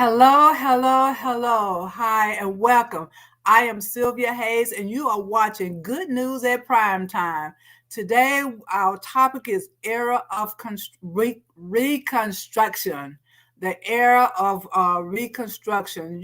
Hello, hello, hello. Hi, and welcome. I am Sylvia Hayes, and you are watching Good News at Primetime. Today, our topic is era of reconstruction. The era of reconstruction.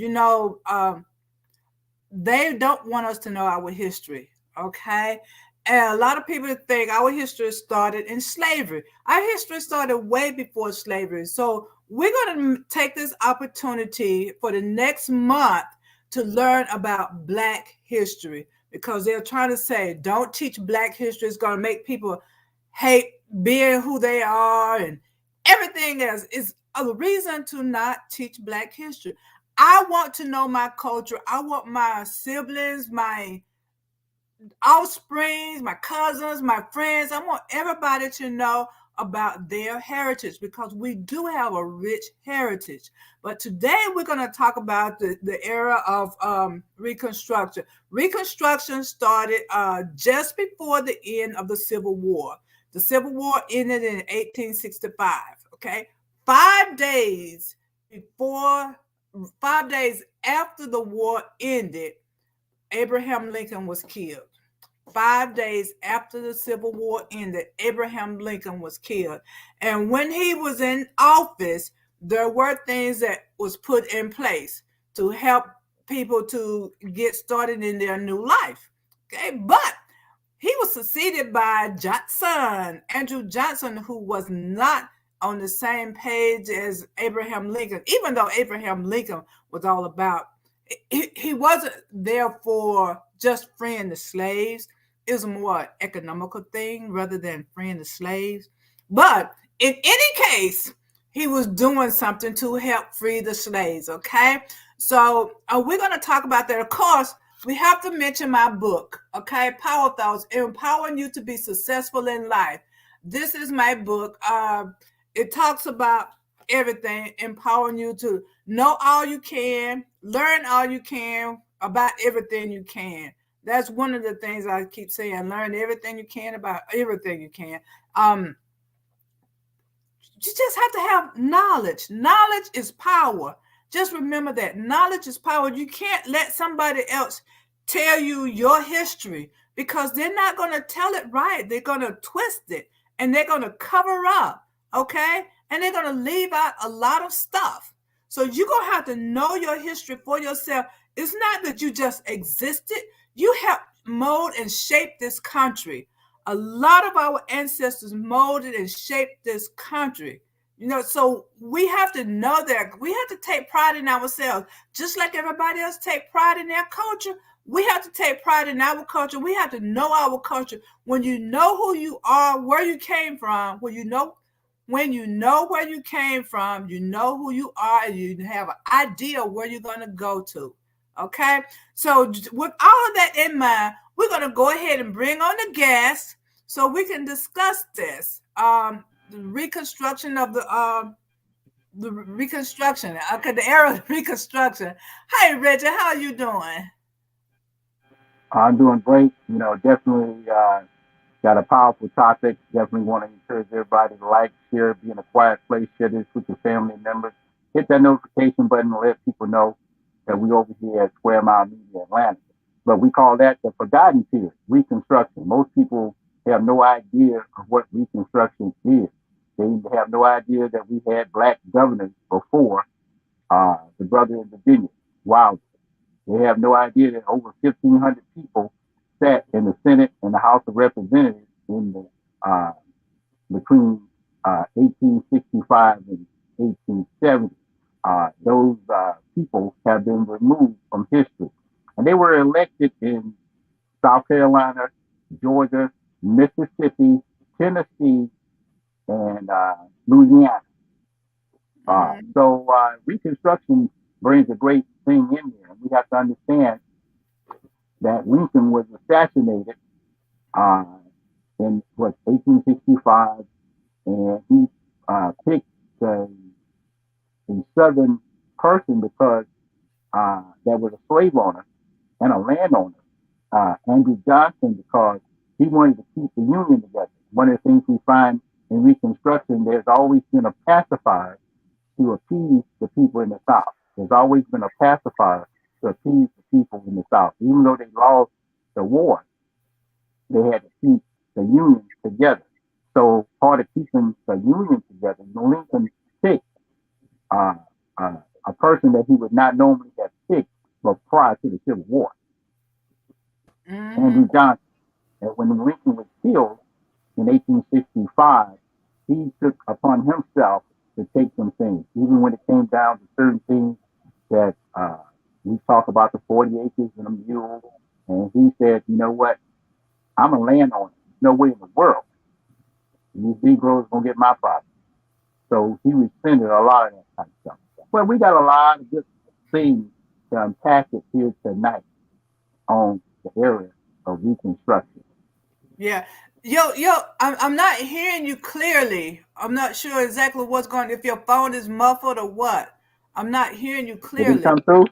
They don't want us to know our history, okay? And a lot of people think our history started in slavery. Our history started way before slavery. So we're going to take this opportunity for the next month to learn about Black history because they're trying to say, don't teach Black history. It's going to make people hate being who they are and everything else. Is a reason to not teach Black history. I want to know my culture. I want my siblings, my offsprings, my cousins, my friends. I want everybody to know about their heritage because we do have a rich heritage. But today we're going to talk about the era of Reconstruction. Reconstruction started just before the end of the Civil War. The Civil War ended in 1865. Okay, 5 days before 5 days after the war ended, Abraham Lincoln was killed. 5 days after the Civil War ended, Abraham Lincoln was killed. And when he was in office, there were things that was put in place to help people to get started in their new life. Okay, but he was succeeded by Johnson, Andrew Johnson, who was not on the same page as Abraham Lincoln, even though Abraham Lincoln was all about, he wasn't there for just freeing the slaves. It was more an economical thing rather than freeing the slaves. But in any case, he was doing something to help free the slaves, okay? So we're going to talk about that. Of course, we have to mention my book, okay? Power Thoughts, Empowering You to Be Successful in Life. This is my book. It talks about everything, empowering you to know all you can, learn all you can about everything you can. That's one of the things I keep saying. Learn everything you can about everything you can. You just have to have knowledge. Knowledge is power. Just remember that knowledge is power. You can't let somebody else tell you your history because they're not going to tell it right. They're going to twist it and they're going to cover up, okay? And they're going to leave out a lot of stuff. So you're going to have to know your history for yourself. It's not that you just existed. You helped mold and shape this country. A lot of our ancestors molded and shaped this country. So we have to know that. We have to take pride in ourselves. Just like everybody else take pride in their culture, we have to take pride in our culture. We have to know our culture. When you know who you are, where you came from, when you know where you came from, you know who you are, and you have an idea where you're going to go to. Okay? So with all of that in mind, we're going to go ahead and bring on the guest so we can discuss this. The reconstruction of the reconstruction. Okay, the era of reconstruction. Hi, Reggie, how are you doing? I'm doing great. Definitely got a powerful topic. Definitely want to encourage everybody to like, share, be in a quiet place, share this with your family members. Hit that notification button to let people know that we over here at Square Mile Media Atlanta. But we call that the forgotten period, Reconstruction. Most people have no idea of what Reconstruction is. They have no idea that we had black governors before the brother in Virginia. Wow. They have no idea that over 1,500 people sat in the Senate and the House of Representatives in the between 1865 and 1870. Those people have been removed from history, and they were elected in South Carolina, Georgia, Mississippi, Tennessee, and Louisiana. Mm-hmm. Reconstruction brings a great thing in there. We have to understand that Lincoln was assassinated uh, in what 1865, and he picked a southern person because that was a slave owner and a landowner, Andrew Johnson, because he wanted to keep the Union together. One of the things we find in Reconstruction, there's always been a pacifier to appease the people in the South. has always been a pacifier to appease the people in the South. Even though they lost the war, they had to keep the Union together. So part of keeping the Union together, Lincoln picked uh, a person that he would not normally have picked, but prior to the Civil War, Mm-hmm. Andrew Johnson. And when Lincoln was killed in 1865, he took upon himself to take some things, even when it came down to certain things that we talk about the 40 acres and a mule. And he said, you know what? I'm a landowner. No way in the world these Negroes gonna get my property. So he rescinded a lot of that type of stuff. But we got a lot of good things to unpack it here tonight on the area of Reconstruction. Yeah. I'm not hearing you clearly. I'm not sure exactly what's going if your phone is muffled or what. I'm not hearing you Did he clearly. come through?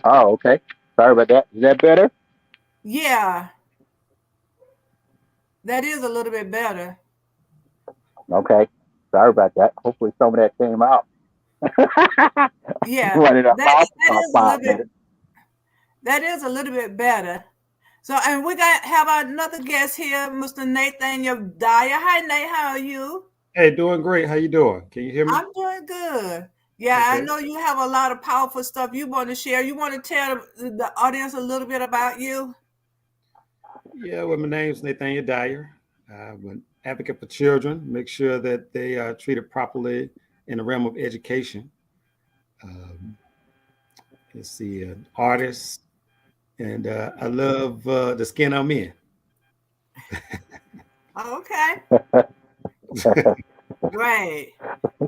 Oh, okay. Sorry about that. Is that better? Yeah, that is a little bit better. Okay. Sorry about that. Hopefully some of that came out. Yeah. Running up That off that about is a little 5 minutes. bit that is a little bit better. So and we got have another guest here, Mr. Nathaniel Dyer. Hi Nate, how are you? Hey, doing great. How you doing? Can you hear me? I'm doing good. Yeah, I Okay. know you have a lot of powerful stuff you want to share. You want to tell the audience a little bit about you? Yeah, well, my name's Nathaniel Dyer. I'm an advocate for children, make sure that they are treated properly in the realm of education. Um, let's see, an artist, and I love the skin I'm in. Okay, great.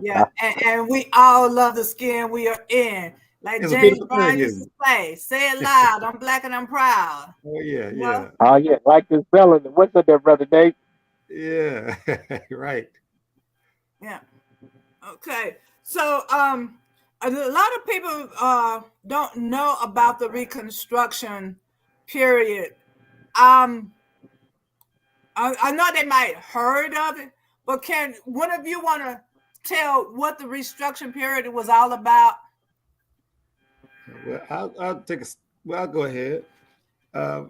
Yeah, and we all love the skin we are in. Like It's a James beautiful Brown thing, used to isn't say it loud, I'm black and I'm proud. it? Oh yeah, You know? yeah, Oh yeah, like this fella. What's up there, brother Dave? yeah. Right. Yeah. Okay. So a lot of people don't know about the Reconstruction period. Um I know they might heard of it, but can one of you want to tell what the Reconstruction period was all about? Well, I'll take a. Well, I'll go ahead. Uh,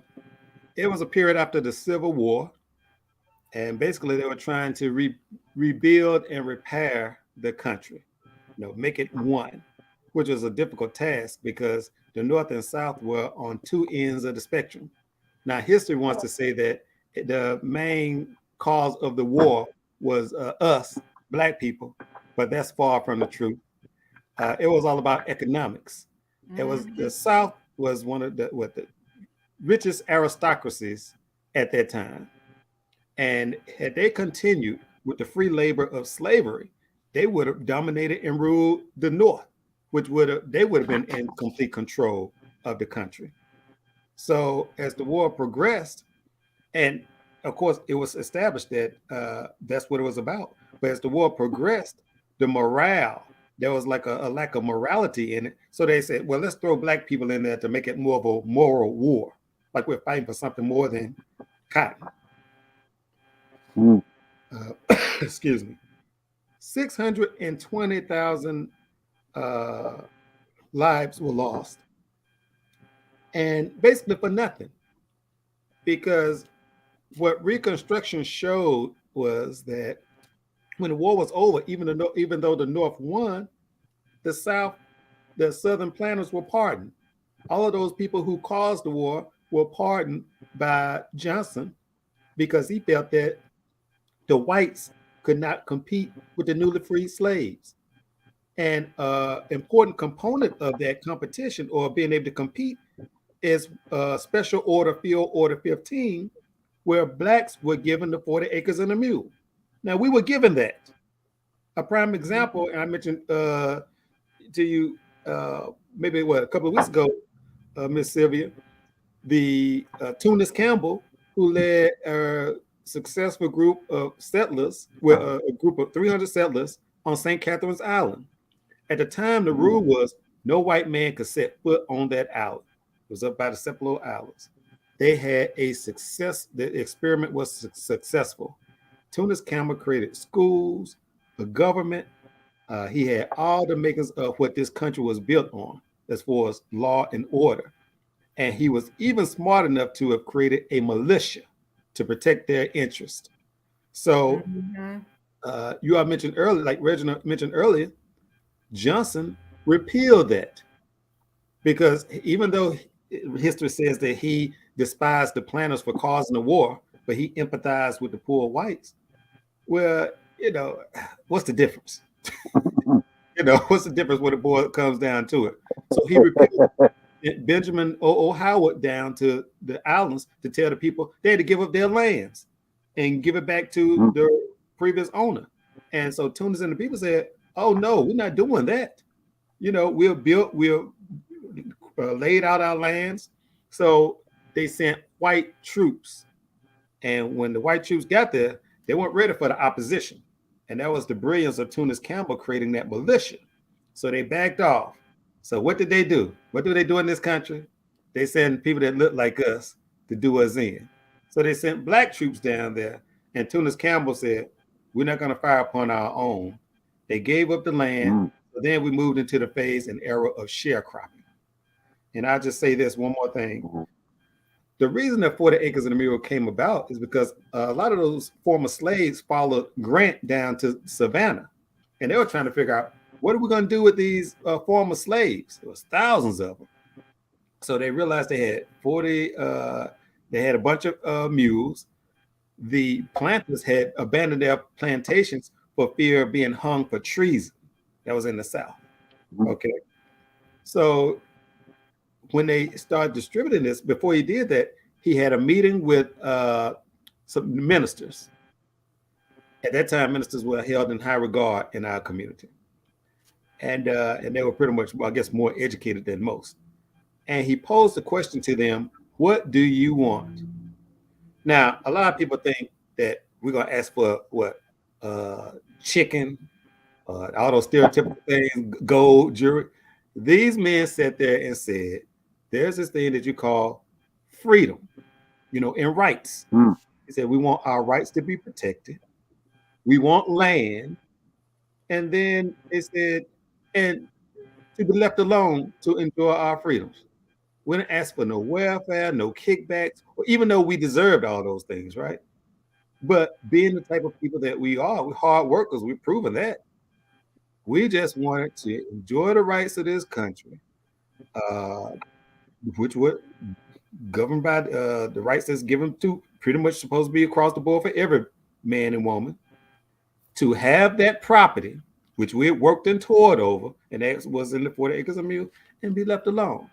it was a period after the Civil War, and basically they were trying to rebuild and repair the country, make it one, which was a difficult task because the North and South were on two ends of the spectrum. Now, history wants to say that the main cause of the war was us, Black people, but that's far from the truth. It was all about economics. It was Mm-hmm. the South was one of the richest aristocracies at that time. And had they continued with the free labor of slavery, they would have dominated and ruled the North, which they would have been in complete control of the country. So as the war progressed, and of course it was established that that's what it was about. But as the war progressed, the morale there was like a lack of morality in it. So they said, well, let's throw Black people in there to make it more of a moral war, like we're fighting for something more than cotton. Mm. Uh, excuse me. 620,000 uh, lives were lost, and basically for nothing, because what Reconstruction showed was that when the war was over, even though the North won, the South, the Southern planters were pardoned. All of those people who caused the war were pardoned by Johnson because he felt that the whites could not compete with the newly freed slaves. And important component of that competition or being able to compete is Special Order Field Order 15, where Blacks were given the 40 acres and a mule. Now, we were given that. A prime example, and I mentioned to you maybe a couple of weeks ago, Miss Sylvia, the Tunis Campbell, who led a successful group of settlers, with a group of 300 settlers on St. Catherine's Island. At the time, the rule was no white man could set foot on that island. It was up by the Sepulveda Islands. They had a success. The experiment was successful. Tunis Campbell created schools, a government, He had all the makings of what this country was built on, as far as law and order. And he was even smart enough to have created a militia to protect their interest. So Mm-hmm. you all mentioned earlier, like Reginald mentioned earlier, Johnson repealed that because even though history says that he despised the planters for causing the war, but he empathized with the poor whites. Well, what's the difference? What's the difference when it comes down to it? So he repealed Benjamin O. Howard down to the islands to tell the people they had to give up their lands and give it back to their previous owner. And so Tunis and the people said, "Oh no, we're not doing that. We're laid out our lands." So they sent white troops, and when the white troops got there, they weren't ready for the opposition, and that was the brilliance of Tunis Campbell creating that militia. So they backed off. So what did they do? What do they do in this country? They send people that look like us to do us in. So they sent black troops down there, and Tunis Campbell said, "We're not going to fire upon our own." They gave up the land. So then we moved into the phase and era of sharecropping. And I'll just say this one more thing. The reason that 40 Acres and a Mule came about is because a lot of those former slaves followed Grant down to Savannah. And they were trying to figure out, what are we going to do with these former slaves? There was thousands of them. So they realized they had 40, they had a bunch of mules. The planters had abandoned their plantations for fear of being hung for treason. That was in the South. Okay. So when they started distributing this, before he did that, he had a meeting with some ministers. At that time, ministers were held in high regard in our community. And they were pretty much, I guess, more educated than most. And he posed a question to them, what do you want? Now, a lot of people think that we're going to ask for what? Chicken, all those stereotypical things, gold, jewelry. These men sat there and said, there's this thing that you call freedom, and rights. He said, we want our rights to be protected. We want land. And then they said, and to be left alone to enjoy our freedoms. We didn't ask for no welfare, no kickbacks, even though we deserved all those things, right? But being the type of people that we are, we're hard workers, we've proven that. We just wanted to enjoy the rights of this country, which were governed by the rights that's given to pretty much supposed to be across the board for every man and woman, to have that property, which we had worked and toiled over, and that was in the 40 acres of mule, and be left alone.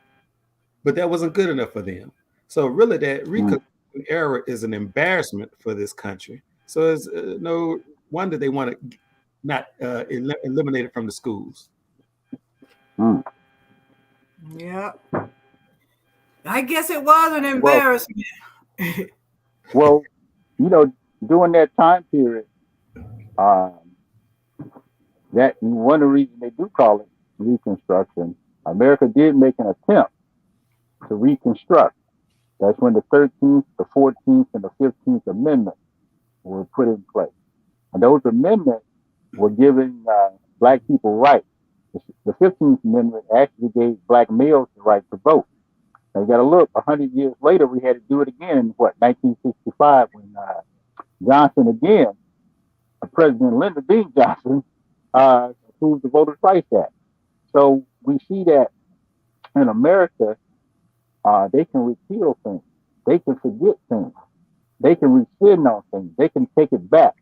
But that wasn't good enough for them. So really that Reconstruction era is an embarrassment for this country. So it's no wonder they want to not eliminate it from the schools. Yeah. I guess it was an embarrassment. Well, during that time period, that one of the reasons they do call it Reconstruction, America did make an attempt to reconstruct. That's when the 13th, the 14th, and the 15th Amendment were put in place. And those amendments were giving black people rights. The 15th Amendment actually gave black males the right to vote. Now you got to look, 100 years later, we had to do it again, 1965, when Johnson again, President Lyndon B. Johnson, approved the Voter Rights Act. So we see that in America, they can repeal things. They can forget things. They can rescind on things. They can take it back.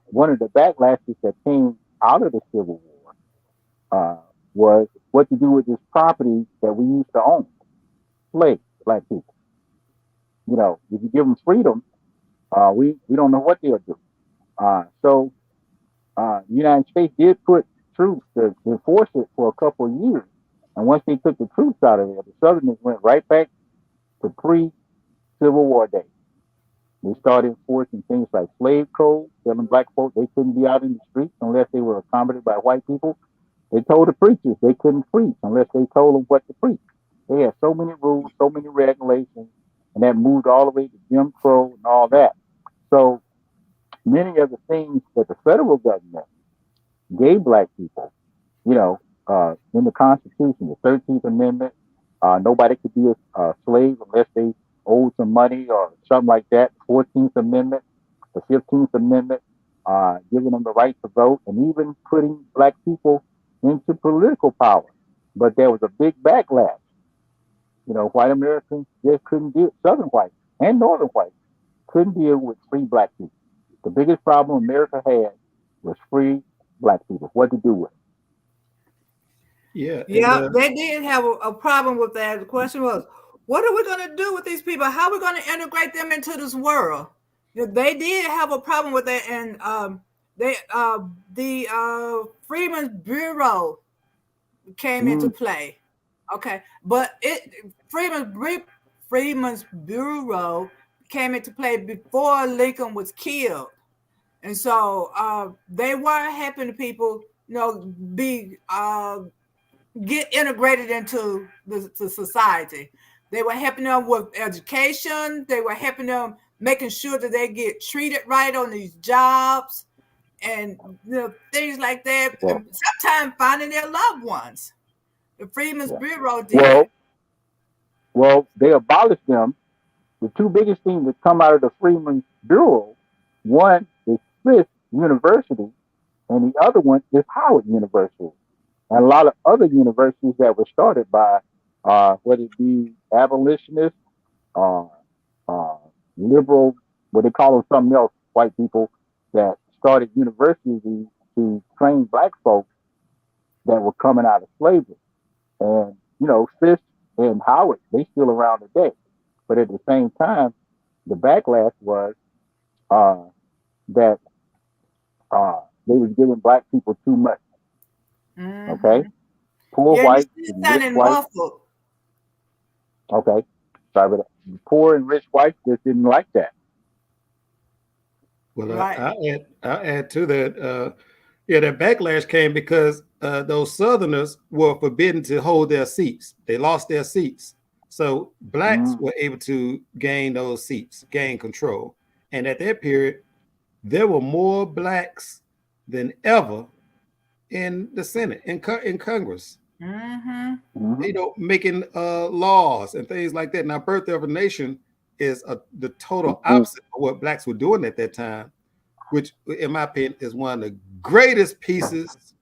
One of the backlashes that came out of the Civil War was what to do with this property that we used to own, slaves, black people. If you give them freedom, we don't know what they'll do. So the United States did put troops to enforce it for a couple of years. And once they took the troops out of there, the Southerners went right back to pre-Civil War days. They started enforcing things like slave code, telling black folks they couldn't be out in the streets unless they were accommodated by white people. They told the preachers they couldn't preach unless they told them what to preach. They had so many rules, so many regulations, and that moved all the way to Jim Crow and all that. So many of the things that the federal government gave black people, you know, in the Constitution, the 13th Amendment, nobody could be a slave unless they owed some money or something like that. 14th Amendment, the 15th Amendment, giving them the right to vote, and even putting black people into political power. But there was a big backlash. You know, white Americans just couldn't deal, Southern whites and Northern whites couldn't deal with free black people. The biggest problem America had was free black people. What to do with it? Yeah, and Yeah, they did have a problem with that. The question was, what are we going to do with these people? How are we going to integrate them into this world? They did have a problem with that, and the Freedmen's Bureau came into Mm, play. Okay, but Freedmen's Bureau came into play before Lincoln was killed, and so they weren't helping the people, be get integrated into the society. They were helping them with education. They were helping them making sure that they get treated right on these jobs and things like that. well, And sometimes finding their loved ones. The Freedmen's yeah. Bureau did. Well, well, they abolished them. The two biggest things that come out of the Freedmen's Bureau, one is Fisk University, and the other one is Howard University, and a lot of other universities that were started by, whether it be abolitionists, uh, uh, liberal, what they call them something else, white people that started universities to train black folks that were coming out of slavery. And, you know, Fisk and Howard, they still around today. But at the same time, the backlash was uh, that they was giving black people too much. Okay, Mm-hmm. poor Yeah, you whites still and rich sounding whites. muffled. Okay, sorry about that. Poor and rich whites just didn't like that. well, Right. I'll add to that. Yeah, that backlash came because those Southerners were forbidden to hold their seats. They lost their seats, so blacks Mm, were able to gain those seats, gain control. And at that period, there were more blacks than ever in the Senate, in Congress. Mm-hmm. mm, Making laws and things like that. Now, Birth of a Nation is the total mm, opposite of what blacks were doing at that time, which, in my opinion, is one of the greatest pieces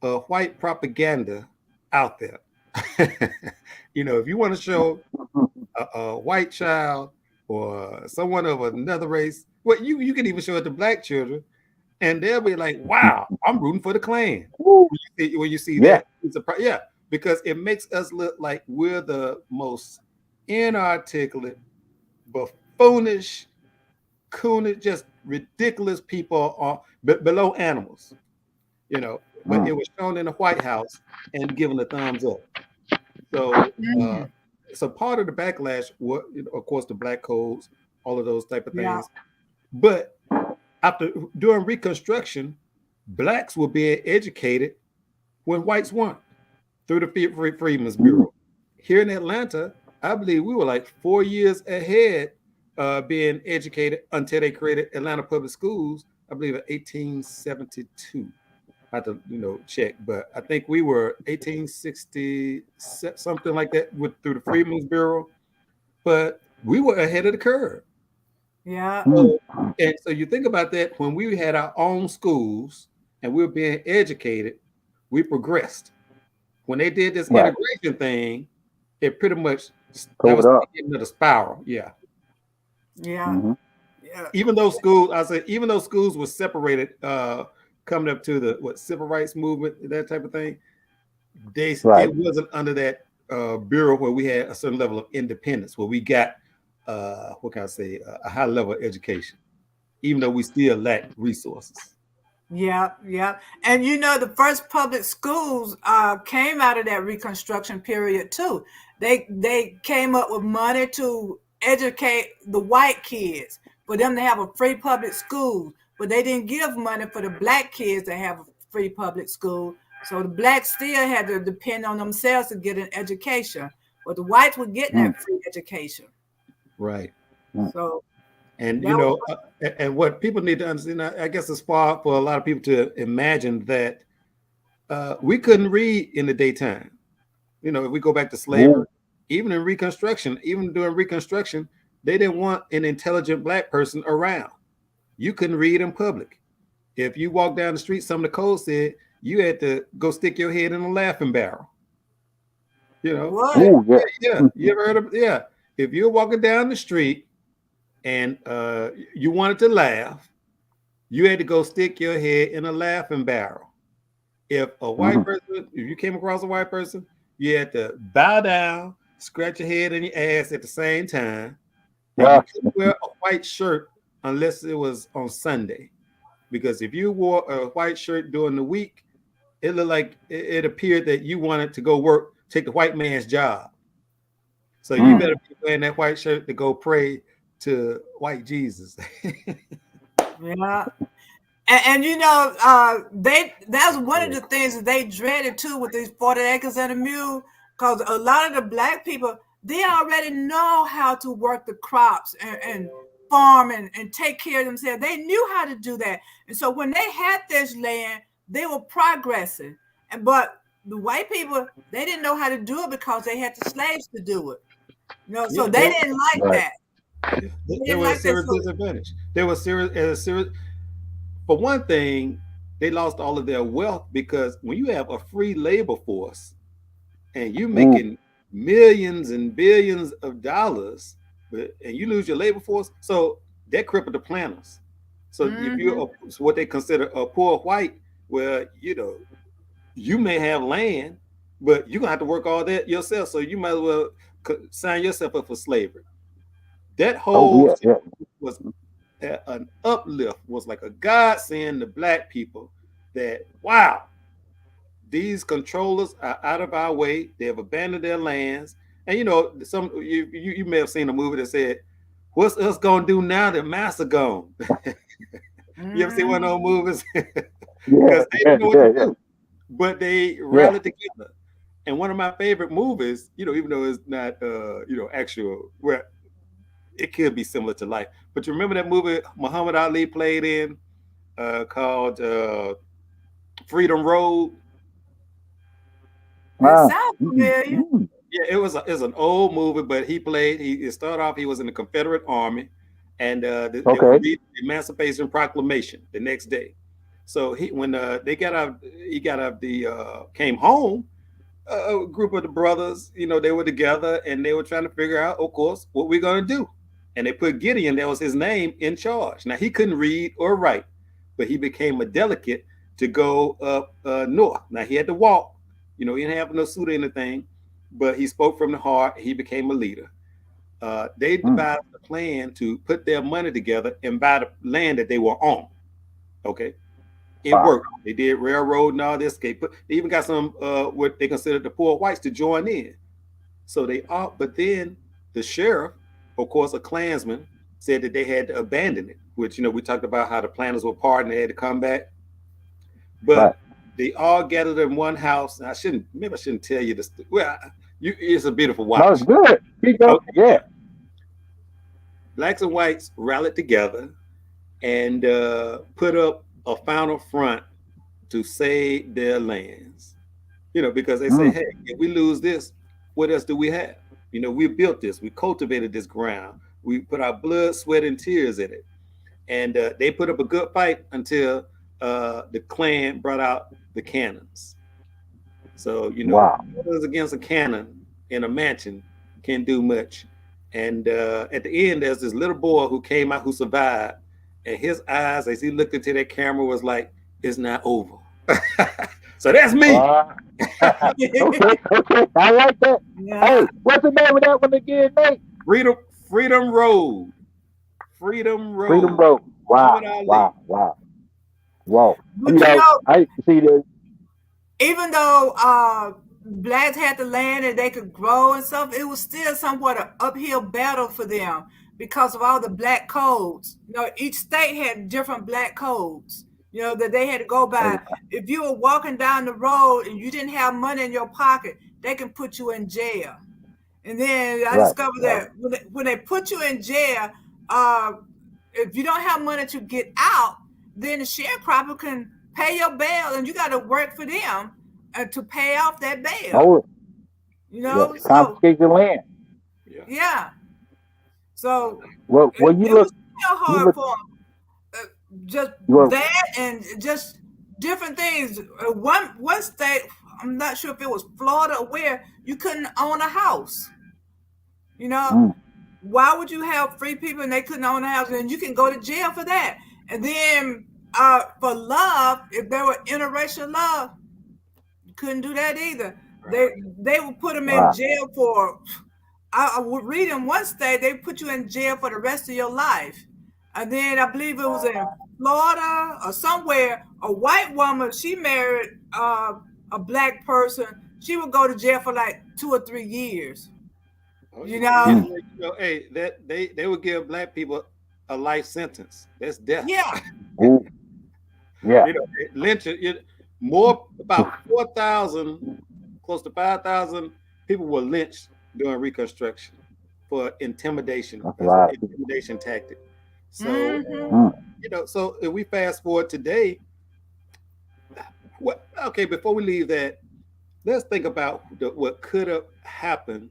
of white propaganda out there. If you want to show mm, a white child or someone of another race, well, you can even show it to black children, and they'll be like, "Wow, I'm rooting for the Klan." Woo. When you see Yeah. that, yeah, because it makes us look like we're the most inarticulate, buffoonish, coonish, just ridiculous people on below animals, But Mm, it was shown in the White House and given a thumbs up. So, Mm-hmm. part of the backlash was, of course, the black codes, all of those type of Yeah. things. But during Reconstruction, blacks were being educated when whites weren't through the Freedmen's mm, Bureau. Here in Atlanta, I believe we were like 4 years ahead being educated until they created Atlanta Public Schools, I believe in 1872. I have to, check, but I think we were 1860, something like that, through the Freedmen's Bureau. But we were ahead of the curve. Yeah. mm, So, and so you think about that when we had our own schools and we were being educated, we progressed. When they did this right. integration thing, it pretty much that Throw was it the up. beginning of the spiral. Yeah. Yeah. Mm-hmm. Yeah. Even though schools were separated, coming up to the civil rights movement, that type of thing, Right. it wasn't under that bureau where we had a certain level of independence, where we got what can I say, a high level of education, even though we still lack resources. Yeah, yeah. And the first public schools came out of that Reconstruction period too. They came up with money to educate the white kids for them to have a free public school, but they didn't give money for the black kids to have a free public school. So the blacks still had to depend on themselves to get an education, but the whites were getting Mm, that free education. Right. mm, So And that was and what people need to understand, I guess, it's far for a lot of people to imagine that We couldn't read in the daytime. If we go back to slavery, Ooh. even in Reconstruction, even during Reconstruction, they didn't want an intelligent black person around. You couldn't read in public. If you walk down the street, some of the code said you had to go stick your head in a laughing barrel. What? Ooh, yeah. Yeah. You ever heard of? Yeah. If you're walking down the street and you wanted to laugh, you had to go stick your head in a laughing barrel. If a white Mhm. person, if you came across a white person, you had to bow down, scratch your head and your ass at the same time, and you Yeah. couldn't wear a white shirt unless it was on Sunday. Because if you wore a white shirt during the week, it looked like it appeared that you wanted to go work, take the white man's job. So you Mm. better be wearing that white shirt to go pray to white Jesus. Yeah. And that's one of the things that they dreaded too with these 40 acres and a mule, because a lot of the black people, they already know how to work the crops and farm and take care of themselves. They knew how to do that. And so when they had this land, they were progressing. But the white people, they didn't know how to do it because they had the slaves to do it. So Yeah, they didn't like Right. that. They there didn't was a like that. serious So disadvantage. There was serious. For one thing, they lost all of their wealth because when you have a free labor force and you're Ooh. making millions and billions of dollars, and you lose your labor force, so that crippled the planters. So if mhm. you're what they consider a poor white, well, you may have land, but you're gonna have to work all that yourself. So you might as well sign yourself up for slavery. That Oh, whole yeah, yeah. was an uplift, was like a godsend to black people that, wow, these controllers are out of our way. They have abandoned their lands. And some you may have seen a movie that said, "What's us gonna do now that Master gone?" You ever see one of those Mhm. movies? Yeah, Because they yeah, didn't know what to yeah, yeah. do, but they Yeah. rallied together. And one of my favorite movies, even though it's not, actual, well, it could be similar to life. But you remember that movie Muhammad Ali played in, called Freedom Road? It Ah. sounds Mm-mm. familiar. Mm. Yeah, it's an old movie, but he played. He started off. He was in the Confederate Army, and they were Okay. reading the Emancipation Proclamation the next day. So when they got out, he got out the came home. A group of the brothers, they were together and they were trying to figure out, of course, what we're going to do. And they put Gideon, that was his name, in charge. Now he couldn't read or write, but he became a delegate to go up north. Now he had to walk, he didn't have no suit or anything, but he spoke from the heart. He became a leader. They Mm. devised a plan to put their money together and buy the land that they were on. Okay, it Wow. worked. They did railroad and all this. They even got some what they considered the poor whites to join in. So they are, but then the sheriff, of course, a Klansman, said that they had to abandon it. Which we talked about how the planters were pardoned, they had to come back, Right. but they all gathered in one house. And maybe I shouldn't tell you this. Well, it's a beautiful No, it's watch. good. Keep going. Okay, Yeah. yeah. Blacks and whites rallied together and put up a final front to save their lands. Because they say, Mm. hey, if we lose this, what else do we have? We built this, we cultivated this ground, we put our blood, sweat, and tears in it. And they put up a good fight until the Klan brought out the cannons. So, Wow. brothers against a cannon in a mansion can't do much. And at the end, there's this little boy who came out who survived. And his eyes, as he looked into that camera, was like, it's not over. So that's me. Uh, okay. Okay. I like that. Yeah. Hey, what's the name of that one again, Nate? Freedom, Freedom Road. Freedom Freedom Road. Road. Wow. Muhammad Ali. Wow. Wow. Whoa. But I see this. even though blacks had the land and they could grow and stuff, it was still somewhat an uphill battle for them because of all the black codes. Each state had different black codes, that they had to go Oh, by. If you were walking down the road and you didn't have money in your pocket, they can put you in jail. And then I right. discovered Right. that when they put you in jail, uh, if you don't have money to get out, then the sharecropper can pay your bail, and you got to work for them to pay off that bail. Oh, You yeah. know, so Confiscate your land. Yeah. yeah, so Well, it, you it was look, still you hard look, for them. Just well, that and just different things. One state, I'm not sure if it was Florida, where you couldn't own a house. You know, mm, why would you have free people and they couldn't own a house? And you can go to jail for that. And then for love, if there were interracial love, you couldn't do that either. Right. They would put them in wow. jail for. I would read in one state they put you in jail for the rest of your life. And then I believe it was in Florida or somewhere. A white woman, she married a black person. She would go to jail for like 2 or 3 years. Oh You yeah. know, Mm, You know, hey, that they would give black people a life sentence. That's death. yeah. ooh, yeah. You know, lynching. More about 4,000, close to 5,000 people were lynched during Reconstruction for intimidation That's a as an lot of people. intimidation tactic. So Mm-hmm. Mm, so if we fast forward today, what? Okay, before we leave that, let's think about what could have happened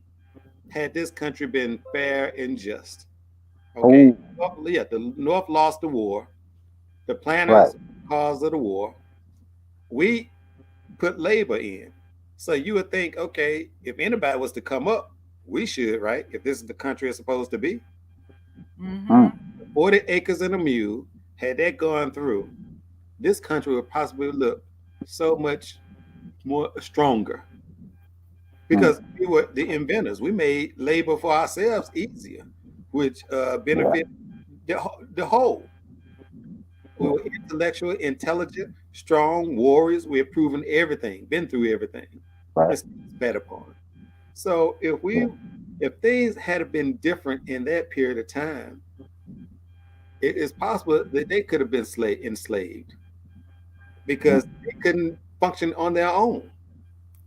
had this country been fair and just. Okay, oh, yeah, the North lost the war. The right. planners caused of the war. We put labor in. So you would think, okay, if anybody was to come up, we should, right? If this is the country it's supposed to be, Mm, Mm-hmm. 40 acres and a mule, had that gone through, this country would possibly look so much more stronger mm, because we were the inventors. We made labor for ourselves easier, which yeah, benefit the whole. We yeah, were intellectual, intelligent, strong warriors. We have proven everything, been through everything. right. It's better upon. So Yeah. if things had been different in that period of time, it is possible that they could have been enslaved Mm, because they couldn't function on their own.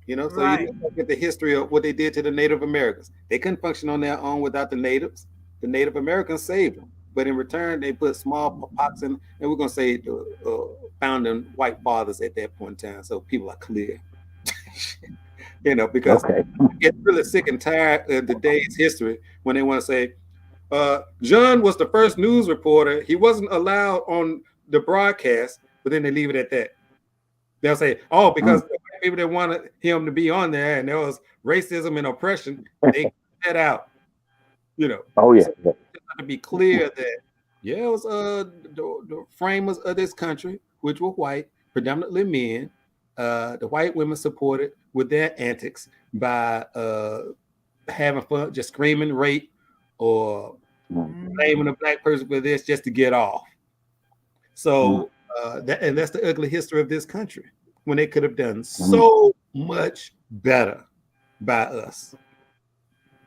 You know, so you Right. look at the history of what they did to the Native Americans. They couldn't function on their own without the natives. The Native Americans saved them, but in return, they put smallpox in, and we're going to say the founding white fathers at that point in time, so people are clear. You know, because okay. I get really sick and tired of the day's history when they want to say, John was the first news reporter. He wasn't allowed on the broadcast, but then they leave it at that. They'll say, "Oh, Mm, because the people that wanted him to be on there, and there was racism and oppression, they cut that out." You know, oh, yeah. so Yeah. to be clear that yeah, it was the framers of this country, which were white, predominantly men. The white women supported with their antics by having fun, just screaming rape or Mm, blaming Mm-hmm. a black person for this just to get off. mm, So that's the ugly history of this country when they could have done mm, so much better by us.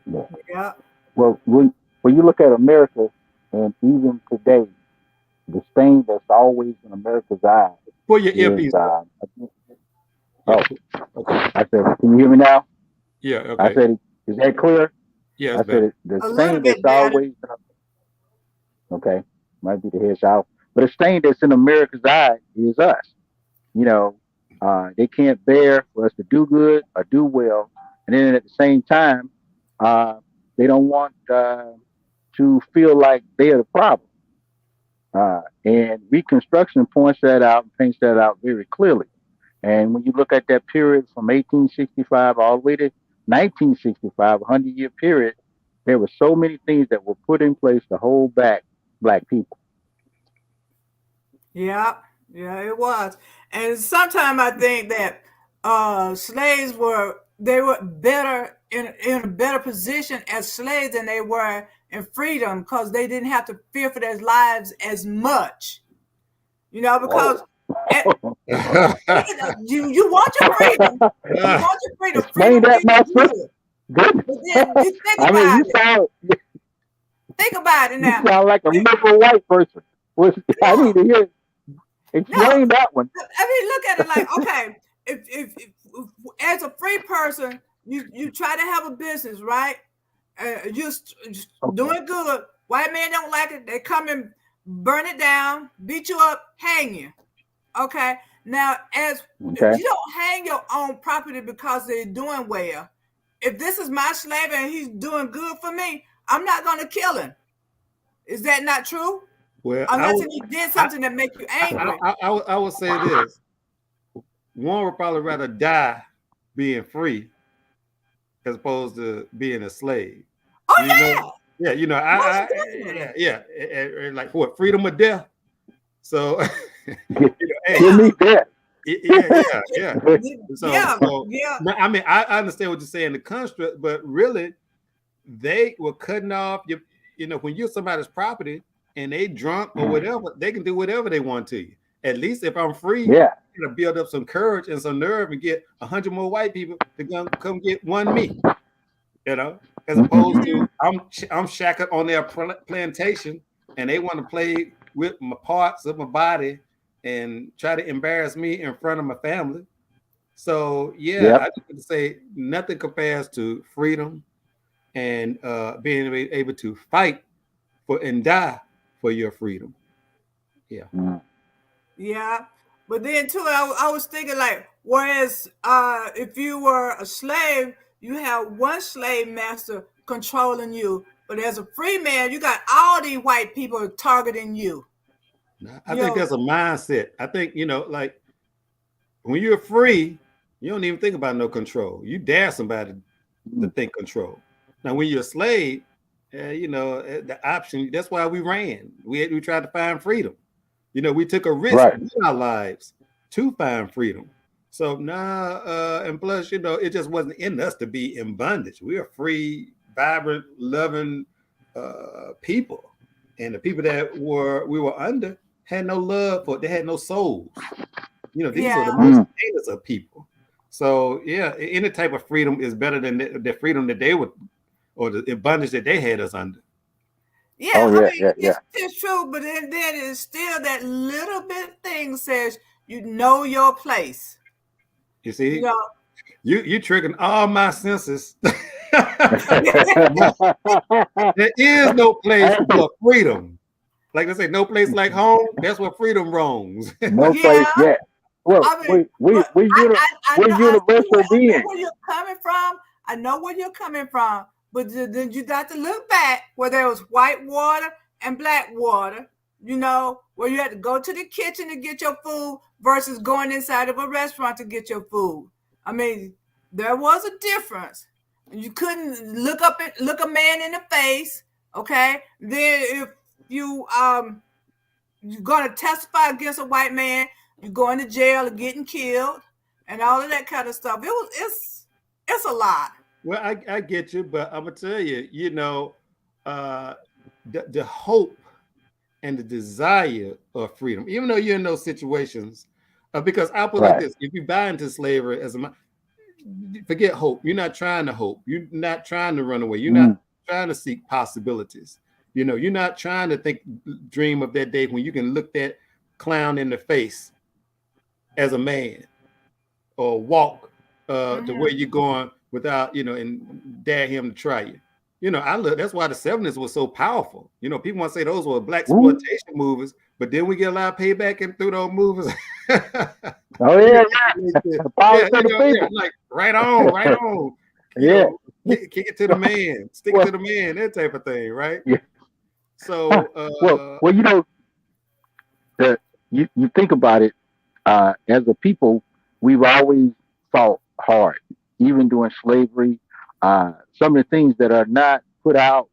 yeah. Yeah. Well, when you look at America, and even today, the stain that's always in America's eye Pull your is, earpiece up. Yeah, oh, okay. I said, can you hear me now? yeah, I okay. said, is that clear? Yeah, I it's said, better. the A little stain that's bit better. always, okay, might be the head south, but the stain that's in America's eye is us. You know, they can't bear for us to do good or do well, and then at the same time, uh, they don't want to feel like they are the problem. And Reconstruction points that out and paints that out very clearly. And when you look at that period from 1865 all the way to 1965, a 100-year period, there were so many things that were put in place to hold back black people. Yeah. Yeah, it was. And sometimes I think that slaves were better in a better position as slaves than they were in freedom because they didn't have to fear for their lives as much. You know, Whoa. because at, you want your freedom, you want your freedom. Explain Freedom that, feels master. good, Good. but then you think I mean, about it. Think about it you now. sound like a liberal white person. I need No, to hear. no. Explain that one. I mean, look at it like, okay, if as a free person, you try to have a business, right? Just Okay. doing good. White men don't like it. They come and burn it down, beat you up, hang you. Okay. Now, as Okay. you don't hang your own property because they're doing well. If this is my slave and he's doing good for me, I'm not going to kill him. Is that not true? Well, Unless if he did I, something that make you angry. I would say this: one would probably rather die being free as opposed to being a slave. Oh You know, yeah, yeah, most yeah, definitely. yeah, like what, freedom or death. So, hey, Give me that. yeah. Yeah, So yeah. I mean, I understand what you're saying, the construct, but really, they were cutting off your, when you're somebody's property and they drunk or whatever, they can do whatever they want to you. At least if I'm free, Yeah. I'm gonna build up some courage and some nerve and get 100 more white people to come get one me, as opposed Mm-hmm. to I'm shackled on their plantation and they want to play with my parts of my body and try to embarrass me in front of my family. So yeah, I Yep. just want to say nothing compares to freedom and being able to fight for and die for your freedom. Yeah. Mm. Yeah. But then too, I was thinking like, whereas if you were a slave, you have one slave master controlling you. But as a free man, you got all these white people targeting you. I You think know, that's a mindset. I think, like when you're free, you don't even think about no control. You dare somebody to Mm. think control. Now, when you're a slave, the option, that's why we ran. We tried to find freedom. We took a risk Right. with our lives to find freedom. So now, and plus, it just wasn't in us to be in bondage. We are free, vibrant, loving people. And the people that we were under had no love for, they had no souls. These are the yeah, most Mm. haters of people. So yeah, any type of freedom is better than the freedom that they would, or the abundance that they had us under. yeah. Oh I yeah, mean, yeah, yeah. it's true, but then it's still that little bit thing says you know your place. You You see, know, you triggering all my senses. There is no place Hey, but freedom. Like I say, no place like home. That's where freedom roams. no place yeah. yet. Well, I mean, but we're universal I know beings. where you're coming from. I know where you're coming from, but then you got to look back where there was white water and black water. You know, where you had to go to the kitchen to get your food versus going inside of a restaurant to get your food. I mean, there was a difference. You couldn't look a man in the face. Okay, then if you you're going to testify against a white man, you're going to jail or getting killed, and all of that kind of stuff. It's a lot. Well, I get you, but I'm gonna tell you, uh, the hope and the desire of freedom, even though you're in those situations, because I'll put it like Right. this: if you buy into slavery forget hope. You're not trying to hope. You're not trying to run away. You're not Mm. trying to seek possibilities. You're not trying to dream of that day when you can look that clown in the face as a man or walk the way Mm-hmm. you're going without, and dare him to try you. I look. That's why the '70s was so powerful. People want to say those were black Ooh. exploitation movies, but then we get a lot of payback in through those movies. Oh You yeah, know, yeah. The power to the yeah, people. like right on, right on. You Yeah. know, kick it to the man, stick it Well, to the man, that type of thing, right? yeah. So, Well, the, you think about it. As a people, we've always fought hard, even during slavery. Some of the things that are not put out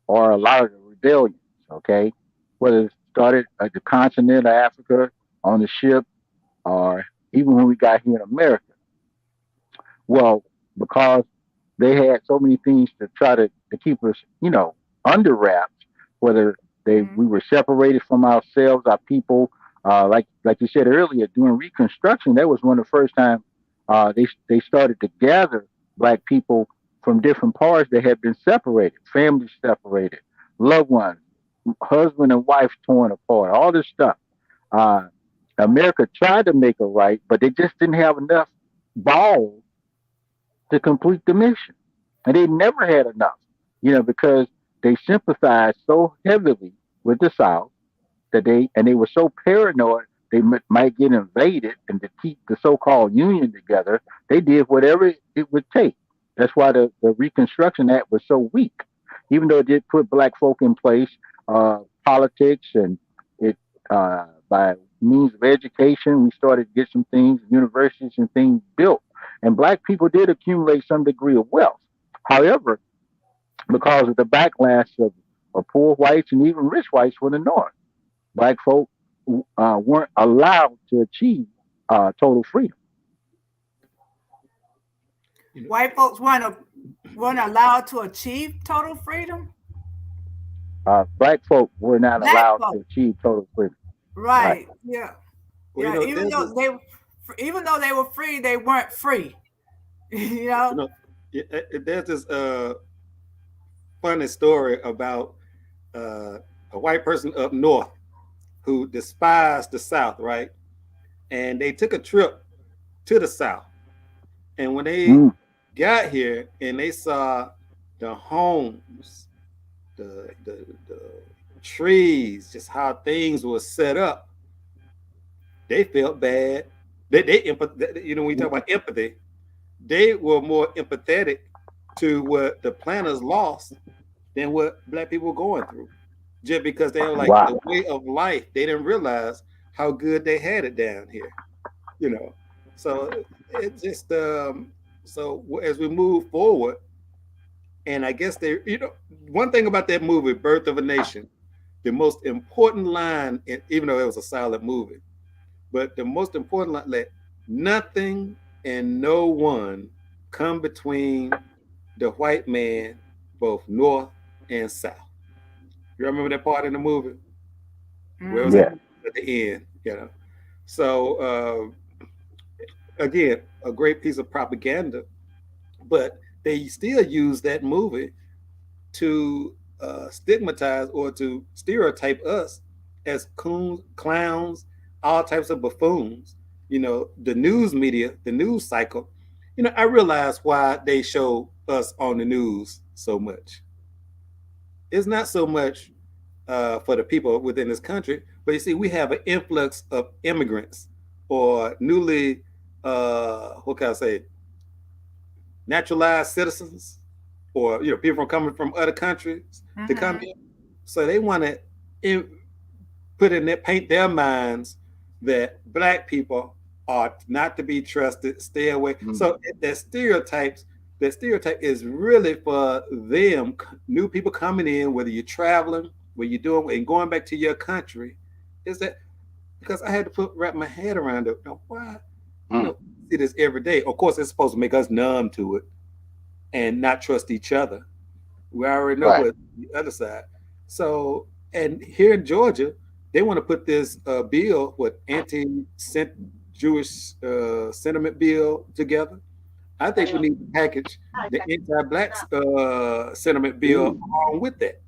are a lot of the rebellions. Okay, whether it started at the continent of Africa on the ship, or even when we got here in America. Well, because they had so many things to try to keep us, under wraps, whether we were separated from ourselves, our people, like you said earlier, during Reconstruction, that was one of the first time they started to gather black people from different parts that had been separated, families separated, loved ones, husband and wife torn apart, all this stuff. Uh, America tried to make it right, but they just didn't have enough balls to complete the mission. And they never had enough, because they sympathized so heavily with the South that they were so paranoid might get invaded, and to keep the so-called union together, they did whatever it would take. That's why the Reconstruction Act was so weak, even though it did put black folk in place, politics, and it by means of education, we started to get some things, universities and things built, and black people did accumulate some degree of wealth. However, because of the backlash of poor whites and even rich whites from the North, black folk weren't allowed to achieve total freedom. You know, White folks weren't allowed to achieve total freedom. Black folk were not Black allowed to folks, achieve total freedom. Right. right? Yeah, well, you yeah. know, there's this, Even though they were free, they weren't free. you know. you know, there's this funny story about uh, a white person up north who despised the South, right? And they took a trip to the South, and when they Mm. got here and they saw the homes, the trees, just how things were set up, they felt bad. You know, when we talk about empathy, they were more empathetic to what the planners lost than what black people were going through. Just because they were like Wow. the way of life, they didn't realize how good they had it down here. You know, so it just so as we move forward, and I guess they, you know, one thing about that movie, Birth of a Nation, the most important line, even though it was a silent movie, but the most important line, let nothing and no one come between the white man, both north and south. You remember that part in the movie where it was Yeah. Mhm. at the end, you know? So again, a great piece of propaganda, but they still use that movie to stigmatize or to stereotype us as coons, clowns, all types of buffoons. You know, the news media, the news cycle. You know, I realize why they show us on the news so much. It's not so much for the people within this country, but you see, we have an influx of immigrants or newly, what can I say, naturalized citizens, or you know, people from coming from other countries to come Mhm. here. So they want to put in their paint their minds that black people are not to be trusted, stay away. Mm. So that stereotype is really for them, new people coming in, whether you're traveling, where you're doing, and going back to your country. Is that because I had to wrap my head around it? Now, why? You Mm. know, see this every day. Of course, it's supposed to make us numb to it and not trust each other. We already know Right. what the other side. So, and here in Georgia, they want to put this bill, what anti-Jewish sentiment bill together. I think we need to package the anti-black sentiment bill Ooh. along with that.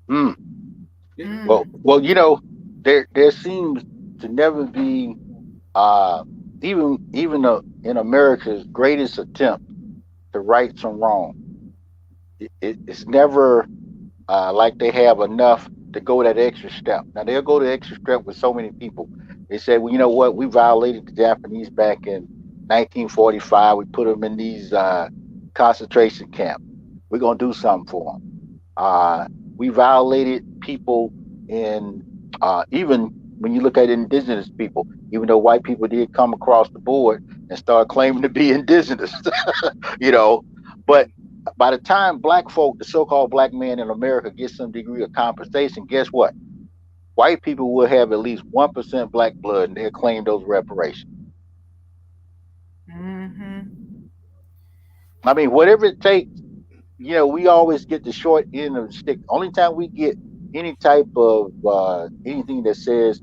Mm. Yeah. Mm. Well, there seems to never be uh, in America's greatest attempt to right some wrong. It's never like they have enough to go that extra step. Now they'll go the extra step with so many people. They say, well, you know what? We violated the Japanese back in 1945. We put them in these concentration camps. We're gonna do something for them. We violated people in even when you look at indigenous people, even though white people did come across the board and start claiming to be indigenous, you know, but by the time black folk, the so-called black man in America, get some degree of compensation, guess what? White people will have at least 1% black blood, and they'll claim those reparations. Mhm. I mean, whatever it takes, we always get the short end of the stick. Only time we get any type of anything that says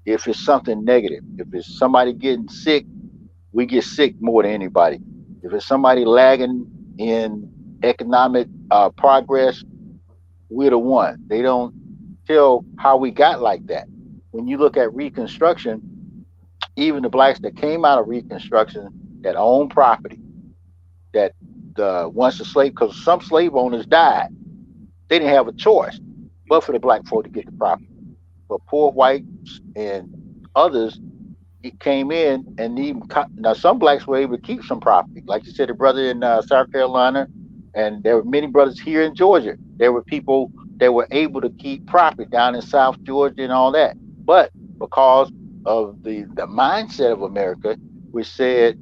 if it's something negative, if it's somebody getting sick, we get sick more than anybody. If it's somebody lagging in economic progress, we're the one. They don't tell how we got like that. When you look at Reconstruction, even the blacks that came out of Reconstruction that own property, that once the slave, because some slave owners died, they didn't have a choice but for the black folk to get the property. But poor whites and others came in and even now some blacks were able to keep some property, like you said, a brother in South Carolina, and there were many brothers here in Georgia. There were people that were able to keep property down in South Georgia and all that, but because of the mindset of America, which said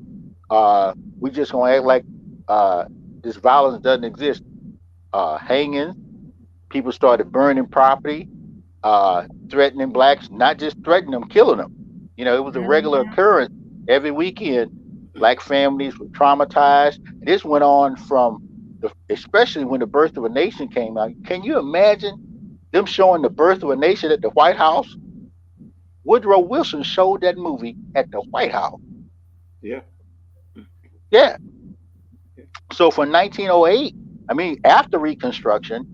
we just gonna act like uh, this violence doesn't exist. Hangings, people started burning property, threatening blacks, not just threatening them, killing them. You know, it was a regular Mhm. occurrence every weekend. Black families were traumatized. And this went on from especially when the Birth of a Nation came out. Can you imagine them showing the Birth of a Nation at the White House? Woodrow Wilson showed that movie at the White House. Yeah. Yeah. So from 1908, I mean, after Reconstruction,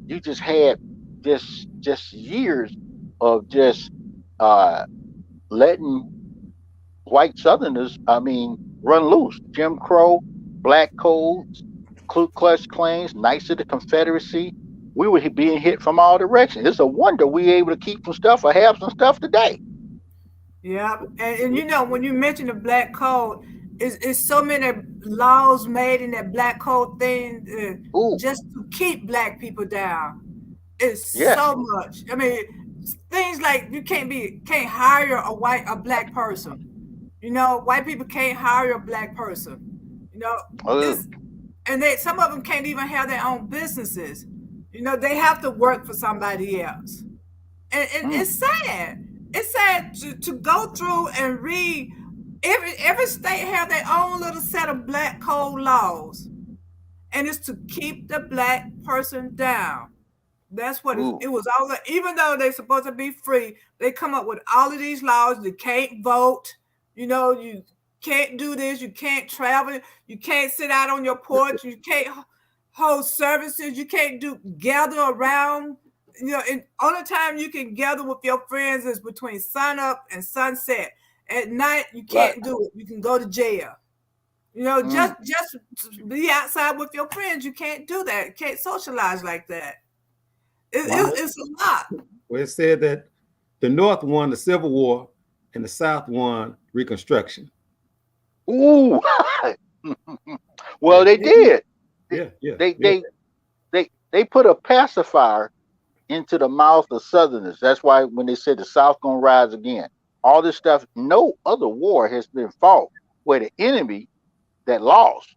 you just had just years of just uh, letting white Southerners, I mean, run loose. Jim Crow, Black Codes, Ku Klux Klans, Knights of the Confederacy. We were being hit from all directions. It's a wonder we able to keep some stuff or have some stuff today. Yeah, and you know when you mention the black code, it's so many laws made in that black code thing Ooh, just to keep black people down. It's yes, so much. I mean, things like you can't hire a black person. You know, white people can't hire a black person. You know, uh, it's and they some of them can't even have their own businesses. You know, they have to work for somebody else, and mm, it's sad. It's sad to go through and read. Every state have their own little set of black code laws, and it's to keep the black person down. That's what ooh, it was all. Even though they're supposed to be free, they come up with all of these laws. You can't vote. You know, you can't do this. You can't travel. You can't sit out on your porch. You can't hold services. You can't do gather around. You know, and only time you can gather with your friends is between sun up and sunset. At night, you right. can't do it. You can go to jail. You know, Mm, just be outside with your friends. You can't do that. You can't socialize like that. Well, It's a lot. well, it said that the North won the Civil War and the South won Reconstruction. ooh. Yeah, Well, they It- did. yeah, yeah, They yeah. they they put a pacifier into the mouth of Southerners. That's why when they said the South gonna rise again, all this stuff, no other war has been fought where the enemy that lost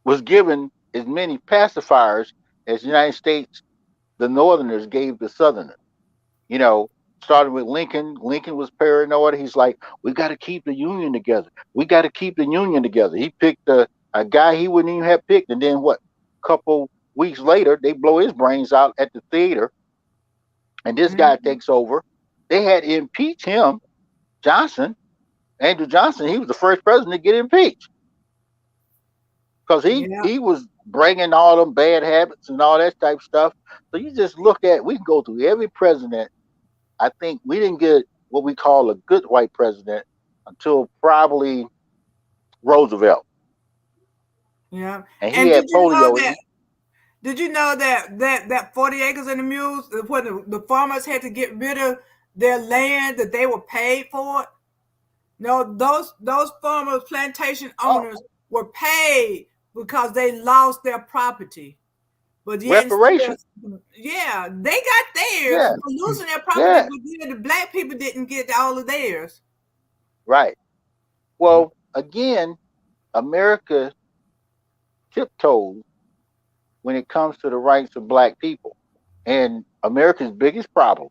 was given as many pacifiers as the United States, the Northerners gave the Southerners. You know, starting with Lincoln. Lincoln was paranoid. He's like, we got to keep the Union together. We got to keep the Union together. He picked a guy he wouldn't even have picked, and then what? Couple weeks later, they blow his brains out at the theater, and this guy Mhm. takes over. They had to impeach him, Johnson, Andrew Johnson. He was the first president to get impeached because Yeah, he was bringing all them bad habits and all that type of stuff. So you just look at, we can go through every president. I think we didn't get what we call a good white president until probably Roosevelt, yeah. and he And had polio. And did you know that 40 acres and the mules, when the farmers had to get rid of their land that they were paid for it? No, those farmers, plantation oh, owners were paid because they lost their property. But yet and reparation. still, yeah, they got theirs Yeah, for losing their property, yeah, but then the black people didn't get all of theirs. right. Well, again, America tiptoes when it comes to the rights of black people. And America's biggest problem,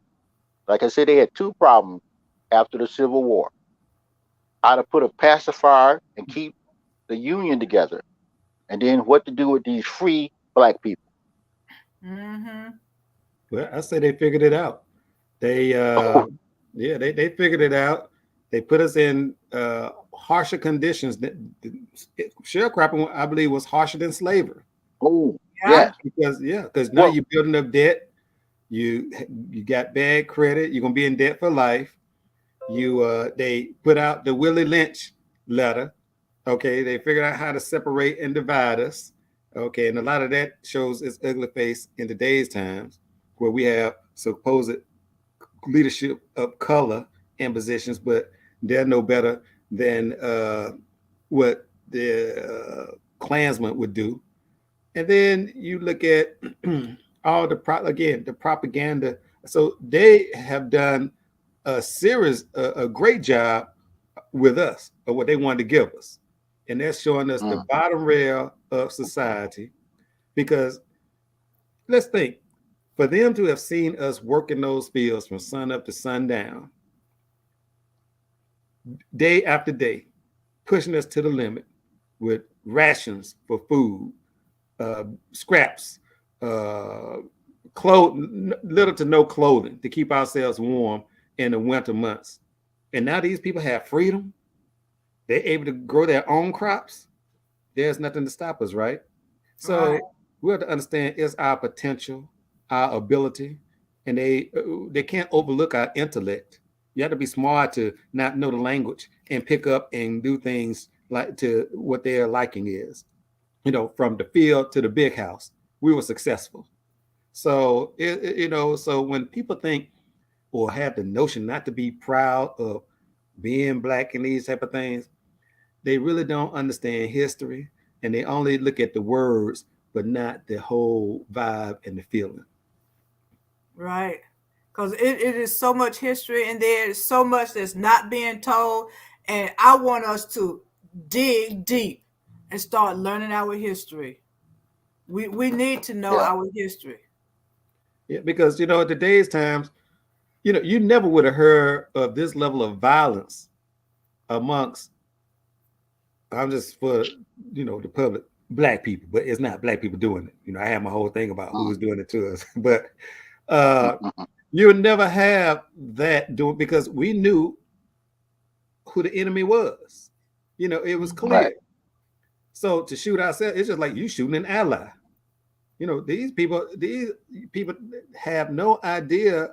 like I said, they had two problems after the Civil War: how to put a pacifier and keep the Union together, and then what to do with these free black people. Mm-hmm. Well, I say they figured it out. They, yeah, they figured it out. They put us in harsher conditions. Sharecropping, I believe, was harsher than slavery. Oh, Yeah, yes. Because now Well, you're building up debt. You you got bad credit. You're gonna be in debt for life. They put out the Willie Lynch letter. Okay, they figured out how to separate and divide us. Okay, and a lot of that shows its ugly face in today's times, where we have supposed leadership of color in positions, but they're no better than what the Klansmen would do. And then you look at all the propaganda. So they have done a great job with us of what they wanted to give us, and that's showing us the bottom rail of society. Because let's think, for them to have seen us working those fields from sun up to sundown, day after day, pushing us to the limit with rations for food, scraps, little to no clothing to keep ourselves warm in the winter months. And now these people have freedom. They're able to grow their own crops. There's nothing to stop us, right? So we have to understand it's our potential, our ability, and they can't overlook our intellect. You have to be smart to not know the language and pick up and do things like to what their liking is. From the field to the big house, we were successful. So so when people think or have the notion not to be proud of being black and these type of things, they really don't understand history, and they only look at the words but not the whole vibe and the feeling. Right. Because it is so much history, and there's so much that's not being told. And I want us to dig deep and start learning our history. We need to know our history. Yeah, because at today's times, you never would have heard of this level of violence amongst, I'm just for the public, black people, but it's not black people doing it. I have my whole thing about who's doing it to us, but you would never have that doing, because we knew who the enemy was. It was clear. Right. So to shoot ourselves, it's just like you shooting an ally. These people have no idea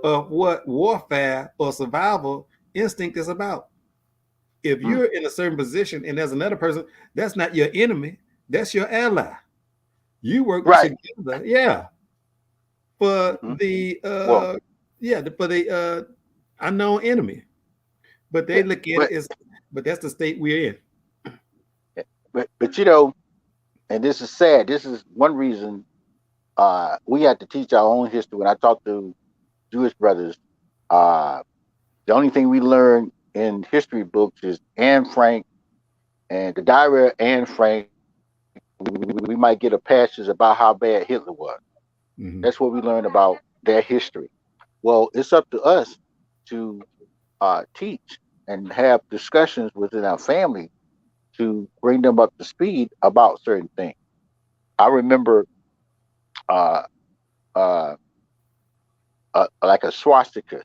of what warfare or survival instinct is about. If you're in a certain position and there's another person, that's not your enemy, that's your ally. You work together, for the unknown enemy. But they look at it as, but that's the state we're in. But and this is sad. This is one reason we had to teach our own history. When I talk to Jewish brothers, the only thing we learn in history books is Anne Frank and the diary of Anne Frank. We might get a passage about how bad Hitler was. Mm-hmm. That's what we learn about their history. Well, it's up to us to teach and have discussions within our family to bring them up to speed about certain things. I remember like a swastika.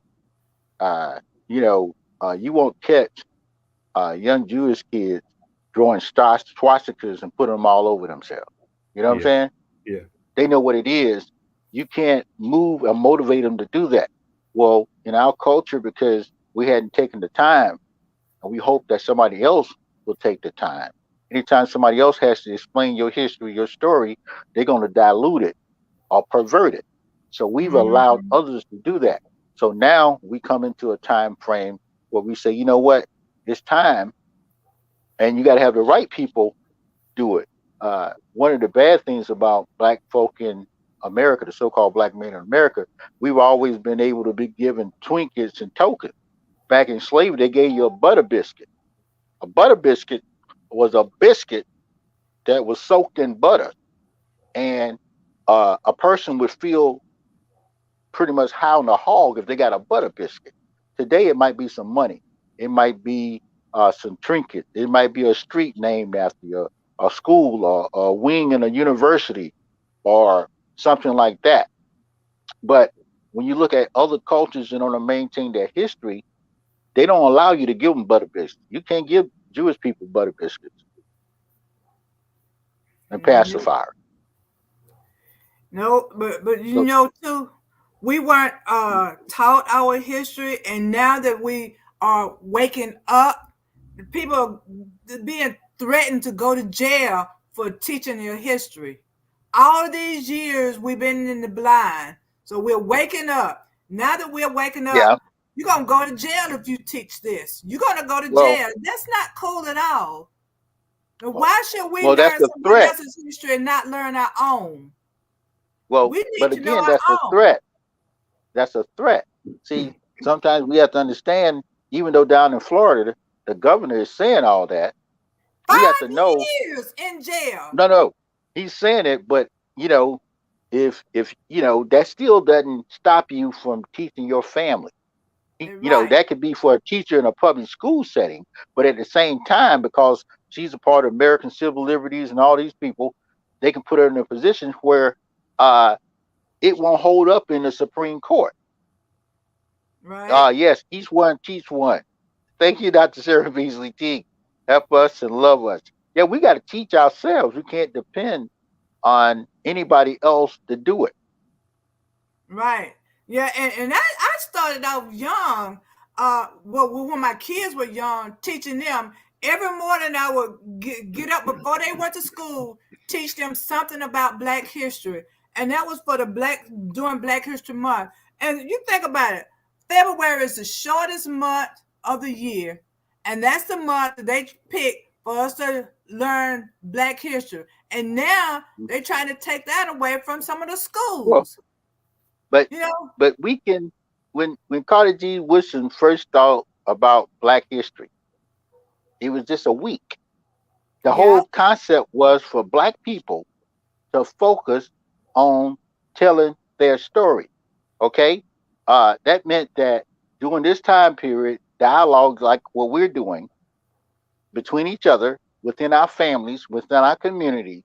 You won't catch young Jewish kids drawing swastikas and putting them all over themselves. You know what I'm saying? Yeah. They know what it is. You can't move or motivate them to do that. Well, in our culture, because we hadn't taken the time, and we hope that somebody else will take the time. Anytime somebody else has to explain your history, your story, they're going to dilute it or pervert it. So we've allowed others to do that. So now we come into a time frame where we say, you know what, it's time, and you got to have the right people do it. One of the bad things about black folk in America, the so-called black men in America, we've always been able to be given trinkets and tokens. Back in slavery, they gave you a butter biscuit. A butter biscuit was a biscuit that was soaked in butter, and a person would feel pretty much hound a hog if they got a butter biscuit. Today, it might be some money. It might be some trinket. It might be a street named after you, a school, or a wing in a university, or something like that. But when you look at other cultures and want to maintain their history, they don't allow you to give them butter biscuits. You can't give Jewish people butter biscuits and pacifier. No, but you know too, we weren't taught our history, and now that we are waking up, people are being threatened to go to jail for teaching their history. All these years we've been in the blind, so we're waking up, Now that we're waking up, Yeah. you're going to go to jail if you teach this. You're going to go to Well, jail. That's not cool at all. Now, why should we that's learn the somebody threat. else's history and not learn our own? Well, We need but to know again, our that's a own. threat. That's a threat. See, sometimes we have to understand, even though down in Florida, the governor is saying all that, we have to 5 know, years in jail. no, he's saying it, but if that still doesn't stop you from teaching your family. Right. That could be for a teacher in a public school setting, but at the same time, because she's a part of American civil liberties and all these people, they can put her in a position where it won't hold up in the Supreme Court. Right. Yes, each one teach one. Thank you, Dr. Sarah Beasley Teague. Help us and love us. Yeah, we got to teach ourselves. We can't depend on anybody else to do it. Right. Yeah, and I started off young. When my kids were young, teaching them every morning. I would get up before they went to school, teach them something about Black history, and that was for during Black History Month. And you think about it, February is the shortest month of the year, and that's the month that they pick for us to learn Black history. And now they're trying to take that away from some of the Well, schools. but You know, but we can when Carter G. Woodson first thought about Black history, it was just a week. The yeah, whole concept was for Black people to focus on telling their story. Okay, that meant that during this time period, dialogue like what we're doing between each other, within our families, within our community,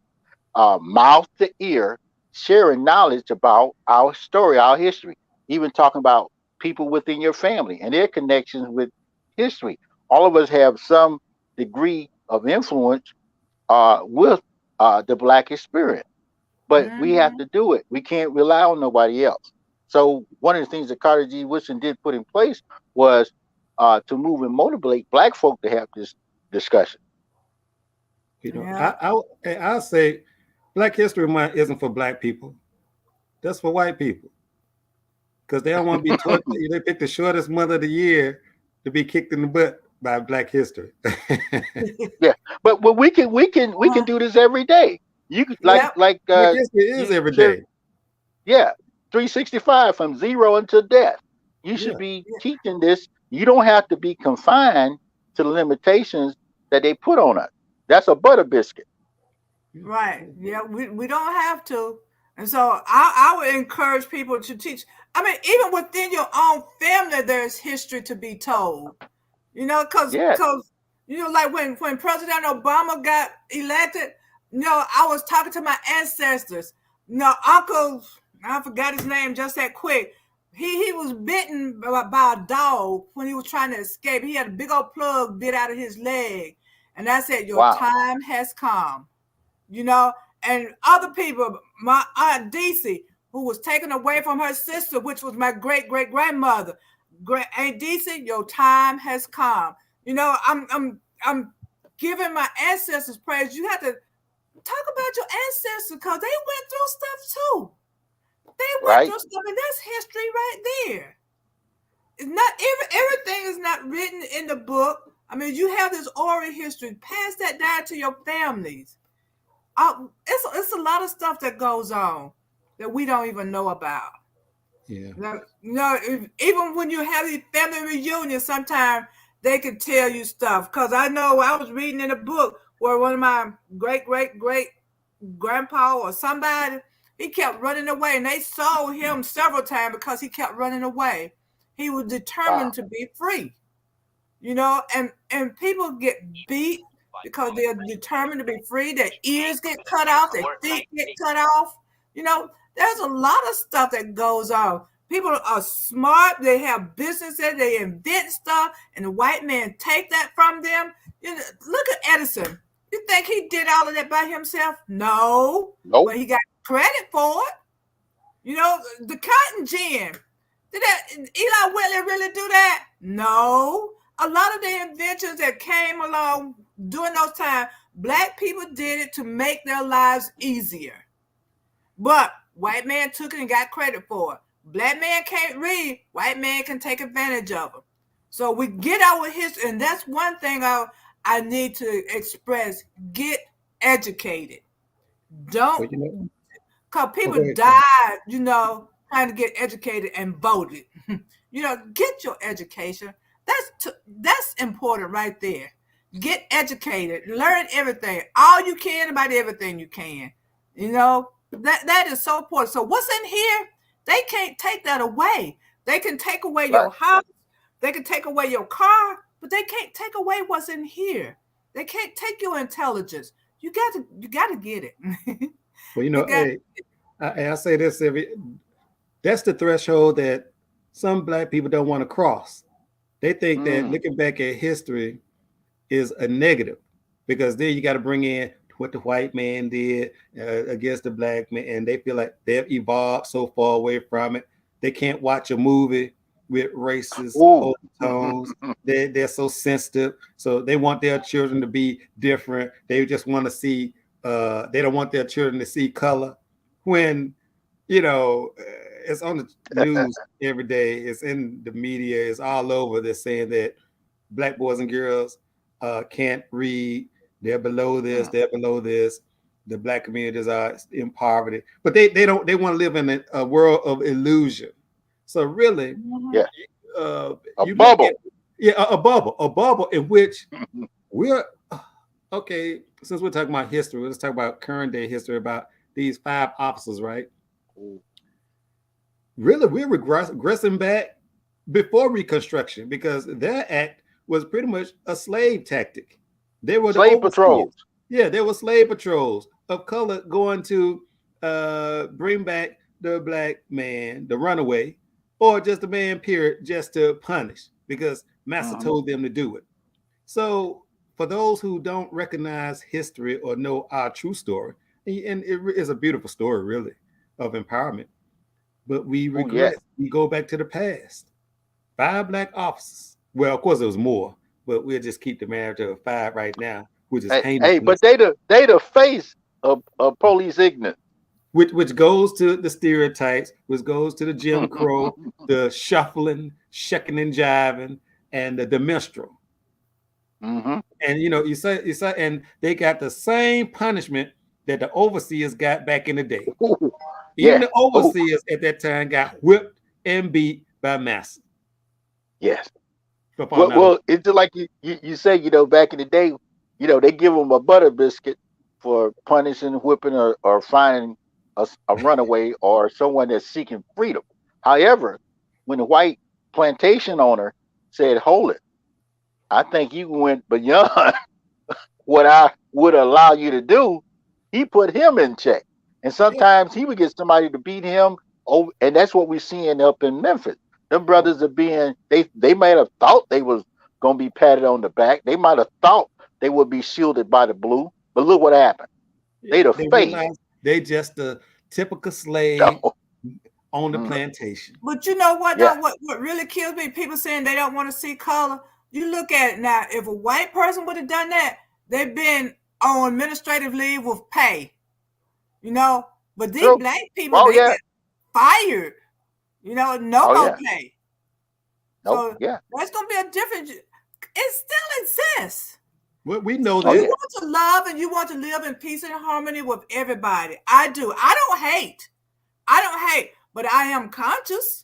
mouth to ear, sharing knowledge about our story, our history, even talking about people within your family and their connections with history. All of us have some degree of influence with the Black experience, but we have mm-hmm. to do it. We can't rely on nobody else. So one of the things that Carter G. Woodson did put in place was to move and motivate Black folk to have this discussion. Yeah, I'll say Black History Month isn't for Black people. That's for white people. Because they don't want to be tortured. They pick the shortest month of the year to be kicked in the butt by Black history. Yeah, but we can do this every day. You could yep, Black history is you every should, day. yeah, 365 from zero until death. You should Yeah. be teaching this. You don't have to be confined to the limitations that they put on us. That's a butter biscuit. right. Yeah, we don't have to. And so I would encourage people to teach. I mean, even within your own family, there's history to be told. You know, Yes. like when President Obama got elected, I was talking to my ancestors. Uncle, I forgot his name just that quick. He was bitten by a dog when he was trying to escape. He had a big old plug bit out of his leg, and I said, "Your Wow. time has come." And other people, my Aunt Deesey, who was taken away from her sister, which was my great-great-grandmother. Aunt Deesey, your time has come. I'm giving my ancestors praise. You have to talk about your ancestors because they went through stuff too. They went Right. through stuff, and that's history right there. It's not everything is not written in the book. I mean, you have this oral history. Pass that down to your families. It's a lot of stuff that goes on that we don't even know about. Yeah. Even when you have these family reunions, sometimes they can tell you stuff. Because I know I was reading in a book where one of my great grandpa or somebody, he kept running away, and they saw him several times because he kept running away. He was determined Wow. to be free. And people get beat because they're determined to be free. Their ears get cut off, their feet get cut off. There's a lot of stuff that goes on. People are smart, they have businesses, they invent stuff, and the white man take that from them. Look at Edison. You think he did all of that by himself? No, Nope. but he got credit for it. The cotton gin. Did that Eli Whitney really do that? No. A lot of the inventions that came along during those times, Black people did it to make their lives easier. But white man took it and got credit for it. Black man can't read, white man can take advantage of them. So we get our history, and that's one thing I need to express. Get educated. Don't, Well, you know, because oh, people go ahead, Sam. died, trying to get educated and voted. Get your education. That's important right there. Get educated. Learn everything. All you can about everything you can. That is so important. So what's in here? They can't take that away. They can take away Right. your house. They can take away your car, but they can't take away what's in here. They can't take your intelligence. You got to get it. Well, You got. hey, I say this that's the threshold that some black people don't want to cross. They think that looking back at history is a negative, because then you got to bring in what the white man did against the black man, and they feel like they've evolved so far away from it. They can't watch a movie with racist overtones. They're so sensitive, so they want their children to be different. They just want to see. They don't want their children to see color. When it's on the news every day. It's in the media. It's all over. They're saying that black boys and girls can't read. They're below this. They're below this. The black communities are in poverty, but they don't. They want to live in a world of illusion. So really, Yeah. A you bubble. a bubble in which we're okay. Since we're talking about history, let's talk about current day history about these 5 officers, right? Really, we're regressing back before Reconstruction, because their act was pretty much a slave tactic. They were Slave the patrols. Yeah, there were slave patrols of color going to bring back the black man, the runaway, or just the man, period, just to punish, because master told them to do it. So for those who don't recognize history or know our true story, and it is a beautiful story, really, of empowerment, but we regress. We go back to the past. 5 black officers. Well, of course, there was more, but we'll just keep the marriage of 5 right now, which is heinous. Hey, but they the face of police ignorance. Which goes to the stereotypes, which goes to the Jim Crow, the shuffling, shucking and jiving, and the minstrel. And you say, and they got the same punishment that the overseers got back in the day. Even the overseers at that time got whipped and beat by master. Yes. Well, it's just like you say, back in the day, they give them a butter biscuit for punishing, whipping, or finding a runaway or someone that's seeking freedom. However, when the white plantation owner said, "Hold it, I think you went beyond what I would allow you to do," he put him in check. And sometimes he would get somebody to beat him. Oh, and that's what we're seeing up in Memphis. Them brothers are being, they might have thought they was going to be patted on the back. They might have thought they would be shielded by the blue. But look what happened. They realized they just a typical slave on the plantation. But you know what, though, what really kills me, people saying they don't want to see color. You look at it now, if a white person would have done that, they've been on administrative leave with pay. But these black people, they get fired. No more pay. So that's gonna be a different. It still exists. Well, we know that. You want to love and you want to live in peace and harmony with everybody. I do. I don't hate, but I am conscious.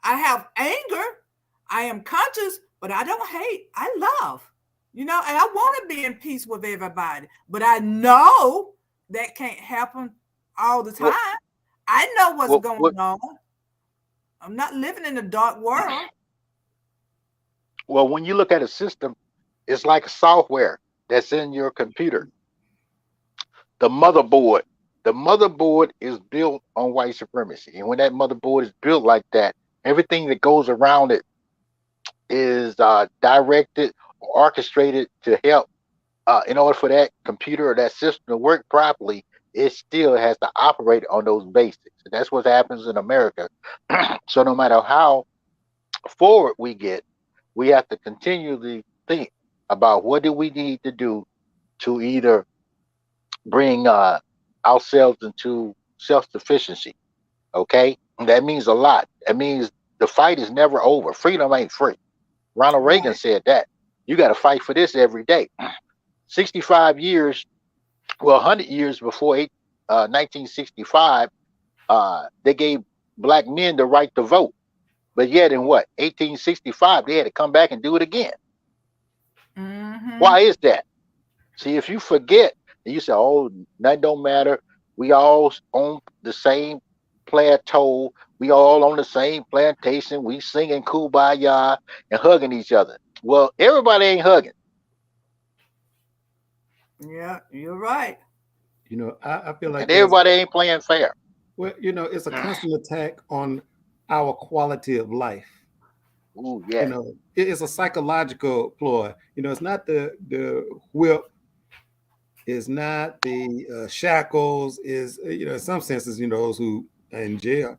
I have anger. I am conscious, but I don't hate. I love. And I want to be in peace with everybody. But I know that can't happen all the time. I know what's going on. I'm not living in a dark world. Well, when you look at a system, it's like a software that's in your computer. The motherboard is built on white supremacy. And when that motherboard is built like that, everything that goes around it is directed or orchestrated to help. In order for that computer or that system to work properly, it still has to operate on those basics. And that's what happens in America. So no matter how forward we get, we have to continually think about what do we need to do to either bring ourselves into self-sufficiency, okay? That means a lot. That means the fight is never over. Freedom ain't free. Ronald Reagan Right. said that. You got to fight for this every day. 65 years, well, 100 years before 1965, they gave black men the right to vote. But yet in what, 1865, they had to come back and do it again. Mm-hmm. Why is that? See, if you forget and you say, oh, that don't matter. We all on the same plateau. We all on the same plantation. We singing kumbaya and hugging each other. Well, everybody ain't hugging. Yeah, you're right. I feel like And there's, everybody ain't playing fair. well, it's a constant attack on our quality of life. Ooh, yeah. It's a psychological ploy. It's not the whip, it's not the shackles, is in some senses, those who are in jail,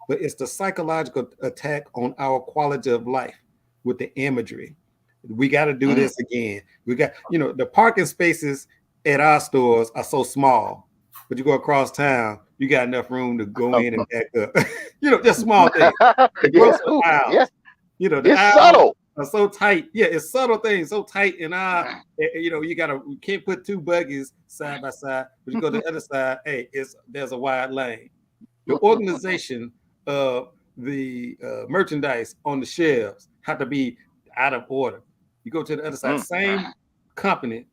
but it's the psychological attack on our quality of life with the imagery. We got to do this again. We got, the parking spaces at our stores are so small, but you go across town, you got enough room to go in and back up. Just small things. The grocery aisles, the It's aisles subtle. are so tight. Yeah, it's subtle things, so tight. And you can't put two buggies side by side, but you go to the other side. Hey, there's a wide lane. The organization of the merchandise on the shelves have to be out of order. You go to the other side, same company.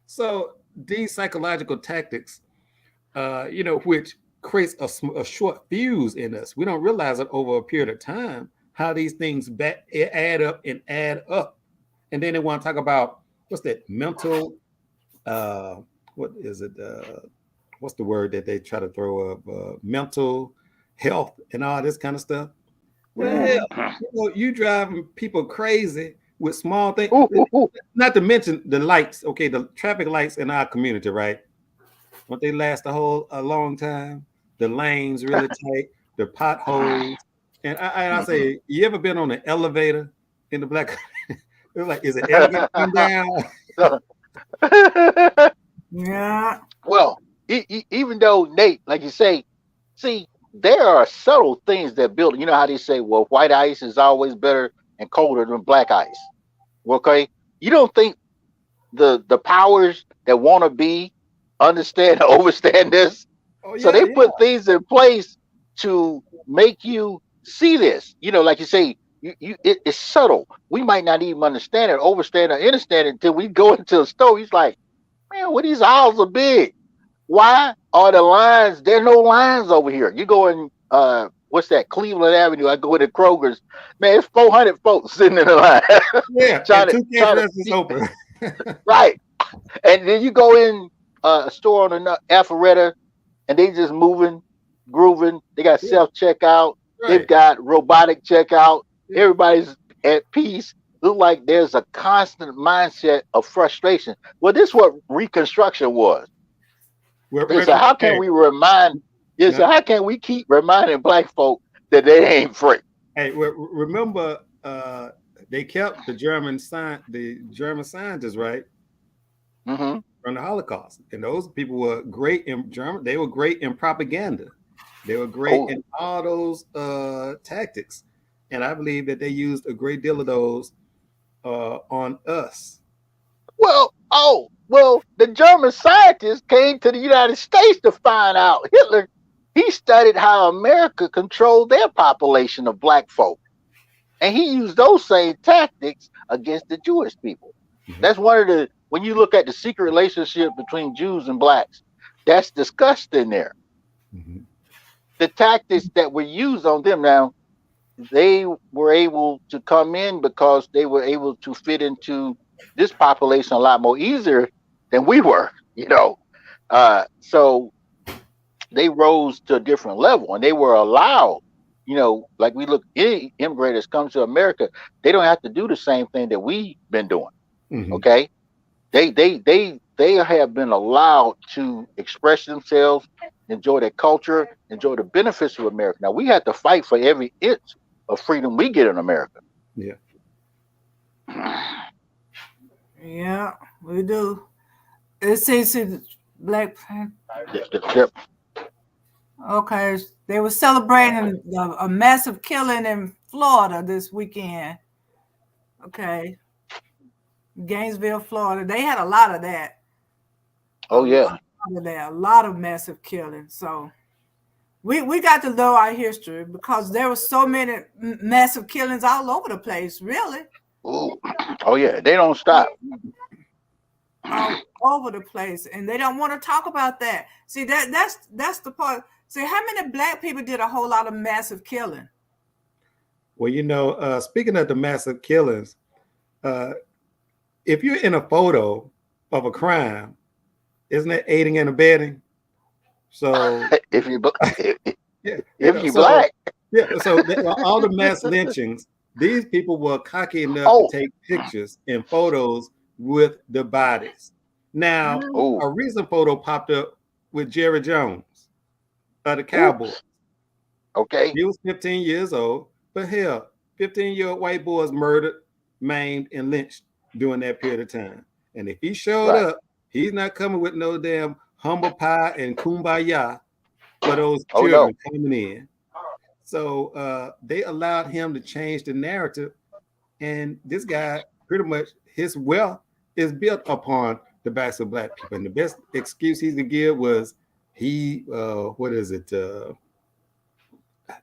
So these psychological tactics, which creates a short fuse in us. We don't realize it over a period of time how these things add up and add up. And then they want to talk about what's that mental, what is it? What's the word that they try to throw up? Mental health and all this kind of stuff. Well, you driving people crazy with small things. Not to mention the lights. Okay, the traffic lights in our community, right? Don't they last a long time? The lanes really tight, the potholes. And I say, you ever been on an elevator in the black? It's like, is it ever gonna come down? Yeah. Well, even though Nate, like you say, see, there are subtle things that build. You know how they say, well, white ice is always better and colder than black ice. Okay, you don't think the powers that want to be understand overstand this? Oh So yeah, they yeah. put things in place to make you see this. Like you say, it's subtle. We might not even understand it, overstand or understand it until we go into the store. He's like, man, what these aisles are big. Why are the lines? There are no lines over here. You go in what's that, Cleveland Avenue? I go into Kroger's. Man, it's 400 folks sitting in the line. Yeah, and two cash registers open. Right. And then you go in a store on the Alpharetta and they just moving, grooving. They got Yeah, self checkout. They've right. got robotic checkout. Yeah. Everybody's at peace. Look like there's a constant mindset of frustration. Well, this is what Reconstruction was. They said, how can we remind? They said, how can we keep reminding black folk that they ain't free? Hey, remember they kept the German scientists, right? Mm-hmm. From the Holocaust. And those people were great in German. They were great in propaganda. They were great in all those tactics. And I believe that they used a great deal of those on us. Well, the German scientists came to the United States to find out. Hitler, he studied how America controlled their population of black folk. And he used those same tactics against the Jewish people. Mm-hmm. That's one of the, when you look at the secret relationship between Jews and blacks, that's discussed in there. Mm-hmm. The tactics that were used on them. Now, they were able to come in because they were able to fit into this population a lot more easier than we were, So they rose to a different level and they were allowed, like we look, any immigrators come to America, they don't have to do the same thing that we've been doing. Mm-hmm. Okay. They have been allowed to express themselves, enjoy their culture, enjoy the benefits of America. Now we have to fight for every inch of freedom we get in America. Yeah. Yeah, we do. It says black. Okay, they were celebrating a massive killing in Florida this weekend. Okay, Gainesville, Florida. They had a lot of that. A Oh lot yeah. of that. A lot of massive killings. So we got to know our history because there were so many massive killings all over the place. Really. Ooh. Oh yeah. They don't stop. All over the place, and they don't want to talk about that. See, that's the part. See, how many black people did a whole lot of massive killing? Well, speaking of the massive killings, uh, if you're in a photo of a crime, isn't that aiding and abetting? So if you yeah, if you so black. all the mass lynchings, these people were cocky enough to Oh. take pictures and photos with the bodies. Now, Oh. a recent photo popped up with Jerry Jones of the Cowboys. Oops. Okay. He was 15 years old, but hell, 15-year-old white boys murdered, maimed, and lynched during that period of time. And if he showed Right. up, he's not coming with no damn humble pie and kumbaya for those Oh no. children coming in. So they allowed him to change the narrative. And this guy, pretty much, his wealth is built upon the backs of black people. And the best excuse he could give was what is it?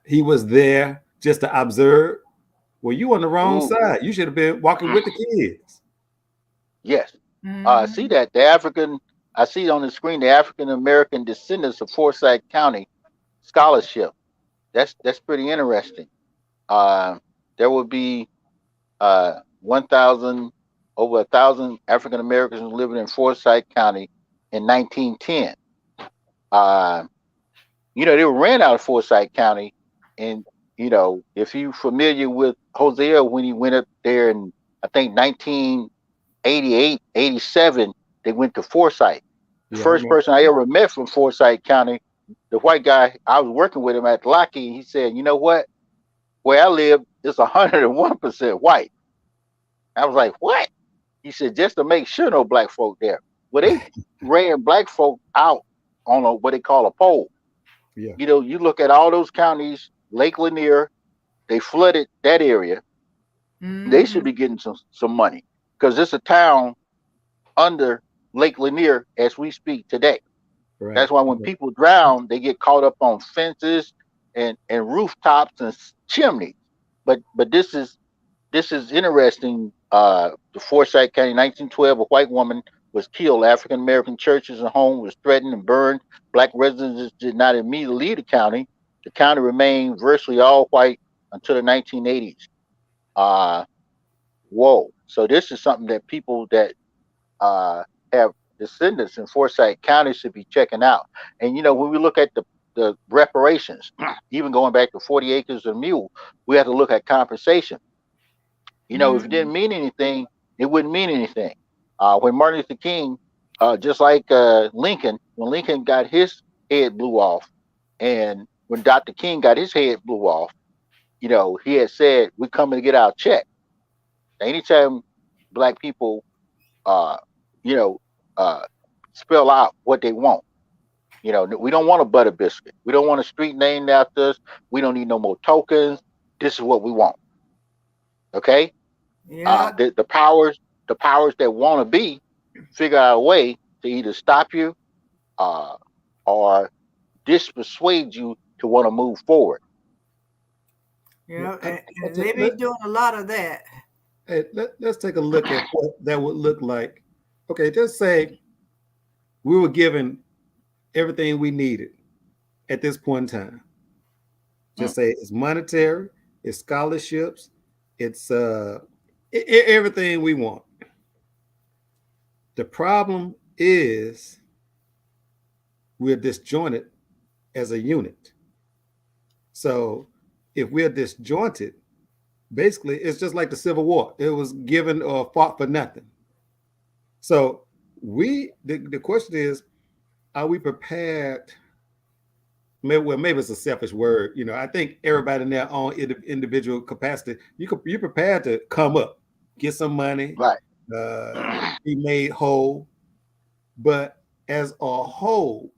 He was there just to observe. Well, you on the wrong Ooh. side. You should have been walking with the kids. Yes. See Mm-hmm. that the African. I see on the screen the African American descendants of Forsyth County scholarship. That's pretty interesting. Uh, there will be 1,000 over 1,000 African Americans living in Forsyth County in 1910. Uh, they were ran out of Forsyth County, and if you're familiar with Hosea when he went up there in I think 1988, 87, they went to Forsyth. The Yeah, I first remember. person I ever met from Forsyth County, the white guy, I was working with him at Lockheed. He said, "You know what? Where I live, it's 101% white." I was like, "What?" He said, "Just to make sure no black folk there." Well, they ran black folk out on what they call a poll. Yeah, You look at all those counties, Lake Lanier, they flooded that area. They should Mm-hmm. be getting some money because it's a town under Lake Lanier as we speak today. right. That's why when people drown, they get caught up on fences and rooftops and chimneys. But this is interesting. The Forsyth County, 1912, a white woman was killed. African American churches and home was threatened and burned. Black residents did not immediately leave the county. The county remained virtually all white until the 1980s. Uh, Whoa! So this is something that people that have descendants in Forsyth County should be checking out. And when we look at the reparations, even going back to 40 acres of mule, we have to look at compensation. If it Mm-hmm. didn't mean anything, it wouldn't mean anything. When Martin Luther King, just like Lincoln, when Lincoln got his head blew off, and when Dr. King got his head blew off, he had said, "We're coming to get our check." Anytime black people, uh, you know, uh, spell out what they want. We don't want a butter biscuit. We don't want a street named after us. We don't need no more tokens. This is what we want. Okay. Yeah. The powers that want to be figure out a way to either stop you uh, or dispersuade you to want to move forward. Yeah, Yeah. I, I And just, they be doing a lot of that. let's take a look at what that would look like. Okay, just say we were given everything we needed at this point in time. Mm. Just say it's monetary, it's scholarships, it's everything we want. The problem is we're disjointed as a unit. So if we're disjointed, basically it's just like the Civil War. It was given or fought for nothing. So the question is, are we prepared? Maybe it's a selfish word. I think everybody in their own individual capacity, you're prepared to come up, get some money, Right. be made whole. But as a whole,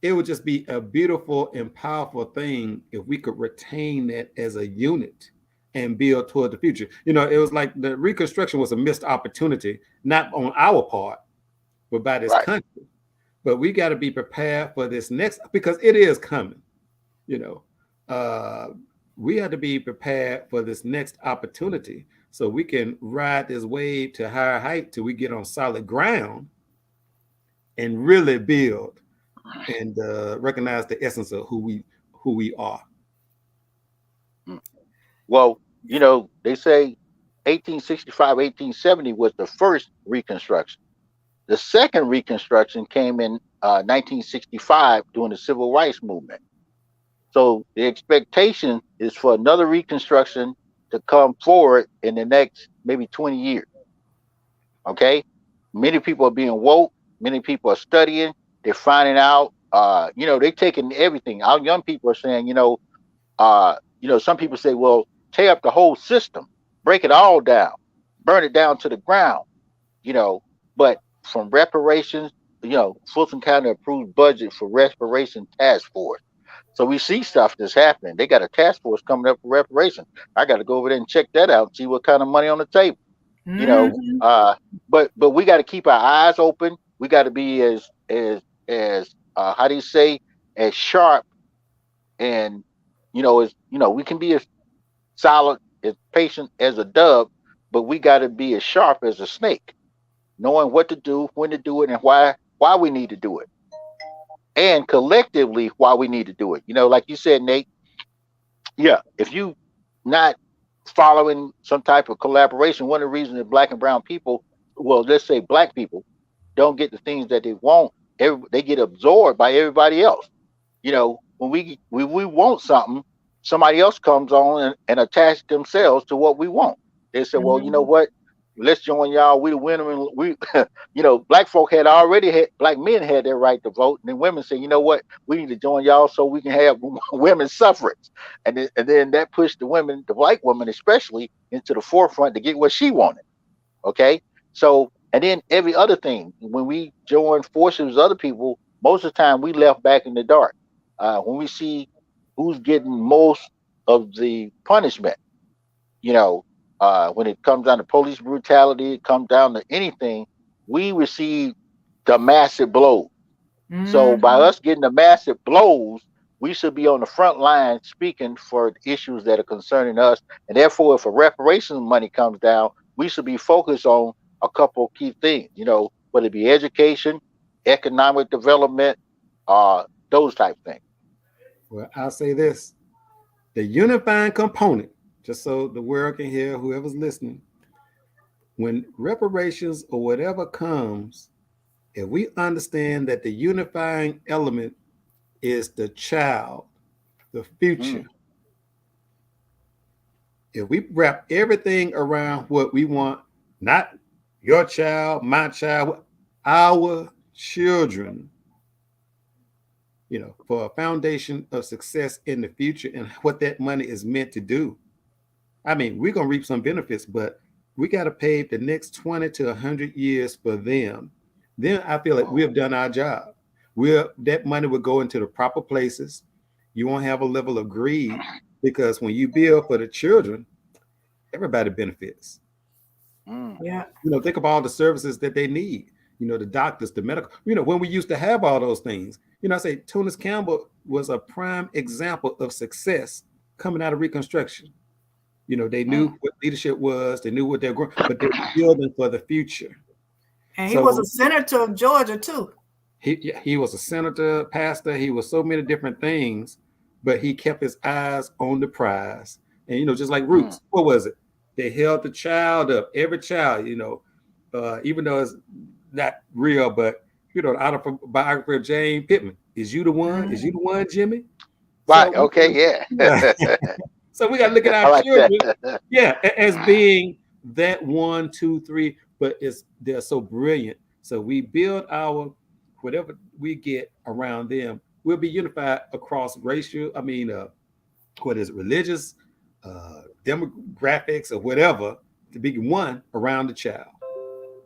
it would just be a beautiful and powerful thing if we could retain that as a unit and build toward the future. It was like the Reconstruction was a missed opportunity, not on our part, but by this Right. country. But we got to be prepared for this next, because it is coming. You know, uh, we have to be prepared for this next opportunity so we can ride this wave to higher height till we get on solid ground and really build and recognize the essence of who we are. Well, they say 1865, 1870 was the first Reconstruction. The second Reconstruction came in 1965 during the Civil Rights Movement. So the expectation is for another Reconstruction to come forward in the next maybe 20 years. Okay? Many people are being woke. Many people are studying. They're finding out. They're taking everything. Our young people are saying, some people say, well, tear up the whole system, break it all down, burn it down to the ground, you know. But from reparations, Fulton County approved budget for reparation task force. So we see stuff that's happening. They got a task force coming up for reparation. I got to go over there and check that out and see what kind of money on the table. You know, but we got to keep our eyes open. We got to be as how do you say, as sharp, and we can be as solid, as patient as a dove, but we got to be as sharp as a snake, knowing what to do, when to do it, and why we need to do it, and collectively why we need to do it. Like you said, Nate. Yeah, if you not following some type of collaboration, one of the reasons that black and brown people, well, let's say black people, don't get the things that they want, they get absorbed by everybody else. When we want something, somebody else comes on and attach themselves to what we want. They say, well, you know what? Let's join y'all. We the winner. And we, black folk black men had their right to vote. And then women say, you know what? We need to join y'all so we can have women's suffrage. And then that pushed the women, the white woman especially, into the forefront to get what she wanted. Okay. So, and then every other thing, when we join forces with other people, most of the time we left back in the dark. When we see who's getting most of the punishment, when it comes down to police brutality, it comes down to anything, we receive the massive blows. So by us getting the massive blows, we should be on the front line speaking for issues that are concerning us. And therefore, if a reparations money comes down, we should be focused on a couple of key things, whether it be education, economic development, those type of things. Well, I'll say this: the unifying component, just so the world can hear, whoever's listening, when reparations or whatever comes, if we understand that the unifying element is the child, the future, if we wrap everything around what we want, not your child, my child, our children, for a foundation of success in the future and what that money is meant to do. I mean, we're going to reap some benefits, but we got to pave the next 20 to 100 years for them. Then I feel like we have done our job. That money will go into the proper places. You won't have a level of greed, because when you build for the children, everybody benefits. Yeah. Think of all the services that they need. The doctors, the medical, when we used to have all those things. I say Tunis Campbell was a prime example of success coming out of Reconstruction. They knew what leadership was, they knew what they're growing, but they're building for the future. And he was a senator of Georgia too. He was a senator, pastor, he was so many different things, but he kept his eyes on the prize. And just like Roots, what was it? They held the child up, every child, even though it's not real, but out of a biography of Jane Pittman. Is you the one? Is you the one, Jimmy? Right. So, okay. Yeah. So we got to look at our children, as being that 1, 2, 3. But they're so brilliant. So we build whatever we get around them. We'll be unified across racial. Religious, demographics, or whatever, to be one around the child.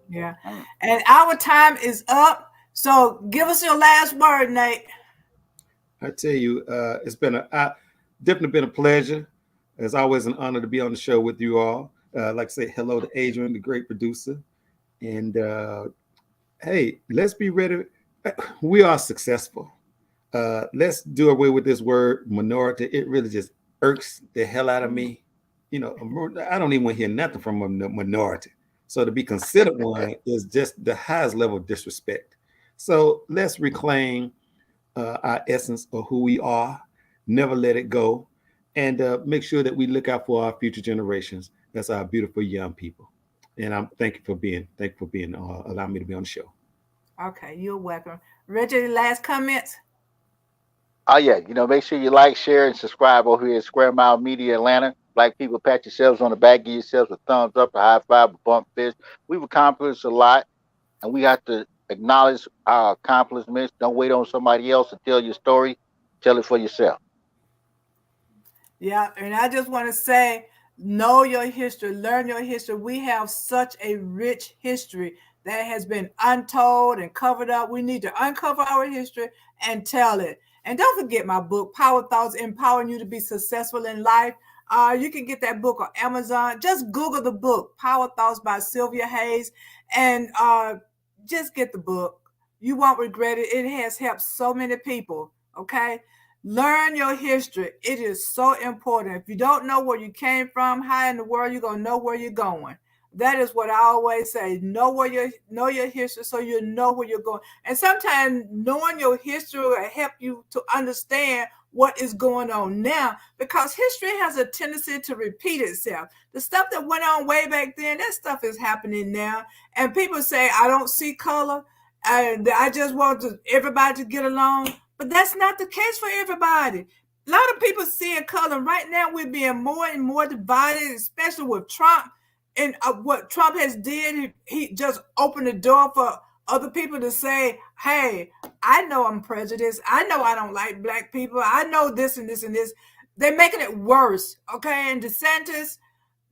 Yeah. And our time is up. So give us your last word, Nate. I tell you, it's been definitely been a pleasure. It's always an honor to be on the show with you all. Like I say, hello to Adrian, the great producer. And hey, let's be ready. We are successful. Let's do away with this word minority. It really just irks the hell out of me. You know, I don't even want to hear nothing from a minority. So to be considered one is just the highest level of disrespect. So let's reclaim our essence of who we are, never let it go, and make sure that we look out for our future generations. That's our beautiful young people. And I'm thank you for being allowing me to be on the show. Okay, you're welcome. Reggie, last comments? Oh yeah, make sure you like, share, and subscribe over here at Square Mile Media Atlanta. Black people, pat yourselves on the back, give yourselves a thumbs up, a high five, a bump fist. We've accomplished a lot, and we have to acknowledge our accomplishments. Don't wait on somebody else to tell your story. Tell it for yourself. Yeah, and I just want to say, know your history, learn your history. We have such a rich history that has been untold and covered up. We need to uncover our history and tell it. And don't forget my book, Power Thoughts, Empowering You to Be Successful in Life. You can get that book on Amazon. Just Google the book, Power Thoughts by Sylvia Hayes, and just get the book. You won't regret it. It has helped so many people. Okay. Learn your history. It is so important. If you don't know where you came from, how in the world you're gonna know where you're going? That is what I always say. Know your history so you know where you're going. And sometimes knowing your history will help you to understand what is going on now, because history has a tendency to repeat itself. The stuff that went on way back then, that stuff is happening now. And people say, I don't see color, and I just want everybody to get along. But that's not the case for everybody. A lot of people see in color. Right now, we're being more and more divided, especially with Trump and what Trump has did. He just opened the door for other people to say, hey, I know I'm prejudiced. I know I don't like black people. I know this and this and this. They're making it worse. Okay. And DeSantis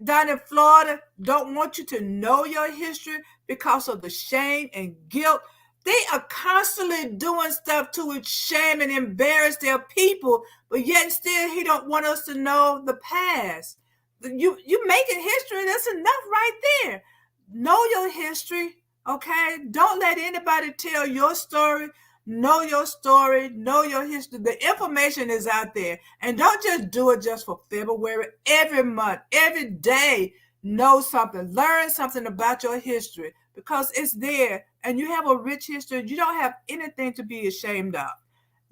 down in Florida don't want you to know your history because of the shame and guilt. They are constantly doing stuff to shame and embarrass their people, but yet still he don't want us to know the past. You making history, that's enough right there. Know your history, okay? Don't let anybody tell your story. Know your story, know your history. The information is out there. And don't just do it just for February. Every month, every day, know something. Learn something about your history because it's there. And you have a rich history. You don't have anything to be ashamed of.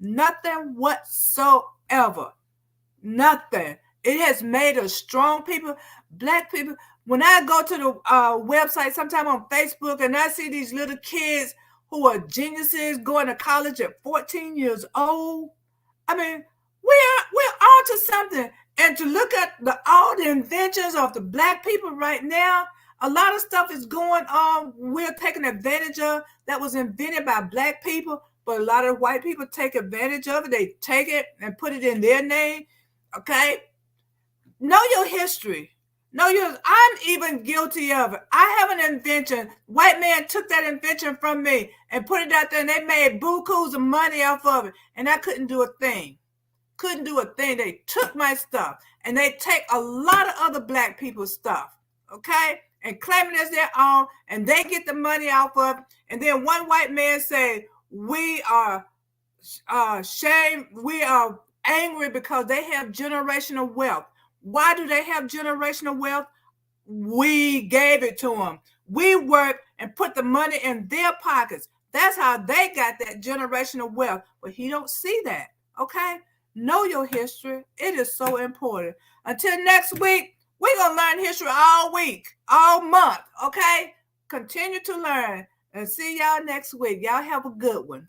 Nothing whatsoever. Nothing. It has made us strong people, black people. When I go to the website, sometime on Facebook, and I see these little kids who are geniuses going to college at 14 years old, I mean, we're on to something. And to look at all the inventions of the black people right now, a lot of stuff is going on. We're taking advantage of that was invented by black people, but a lot of white people take advantage of it. They take it and put it in their name. Okay. Know your history. I'm even guilty of it. I have an invention. White man took that invention from me and put it out there, and they made bukus of money off of it. And I couldn't do a thing. They took my stuff, and they take a lot of other black people's stuff, okay, and claim it as their own, and they get the money off of it. And then one white man say, we are shame, we are angry because they have generational wealth. Why do they have generational wealth? We gave it to them. We worked and put the money in their pockets. That's how they got that generational wealth. But he don't see that, okay? Know your history. It is so important. Until next week, we're going to learn history all week, all month, okay? Continue to learn and see y'all next week. Y'all have a good one.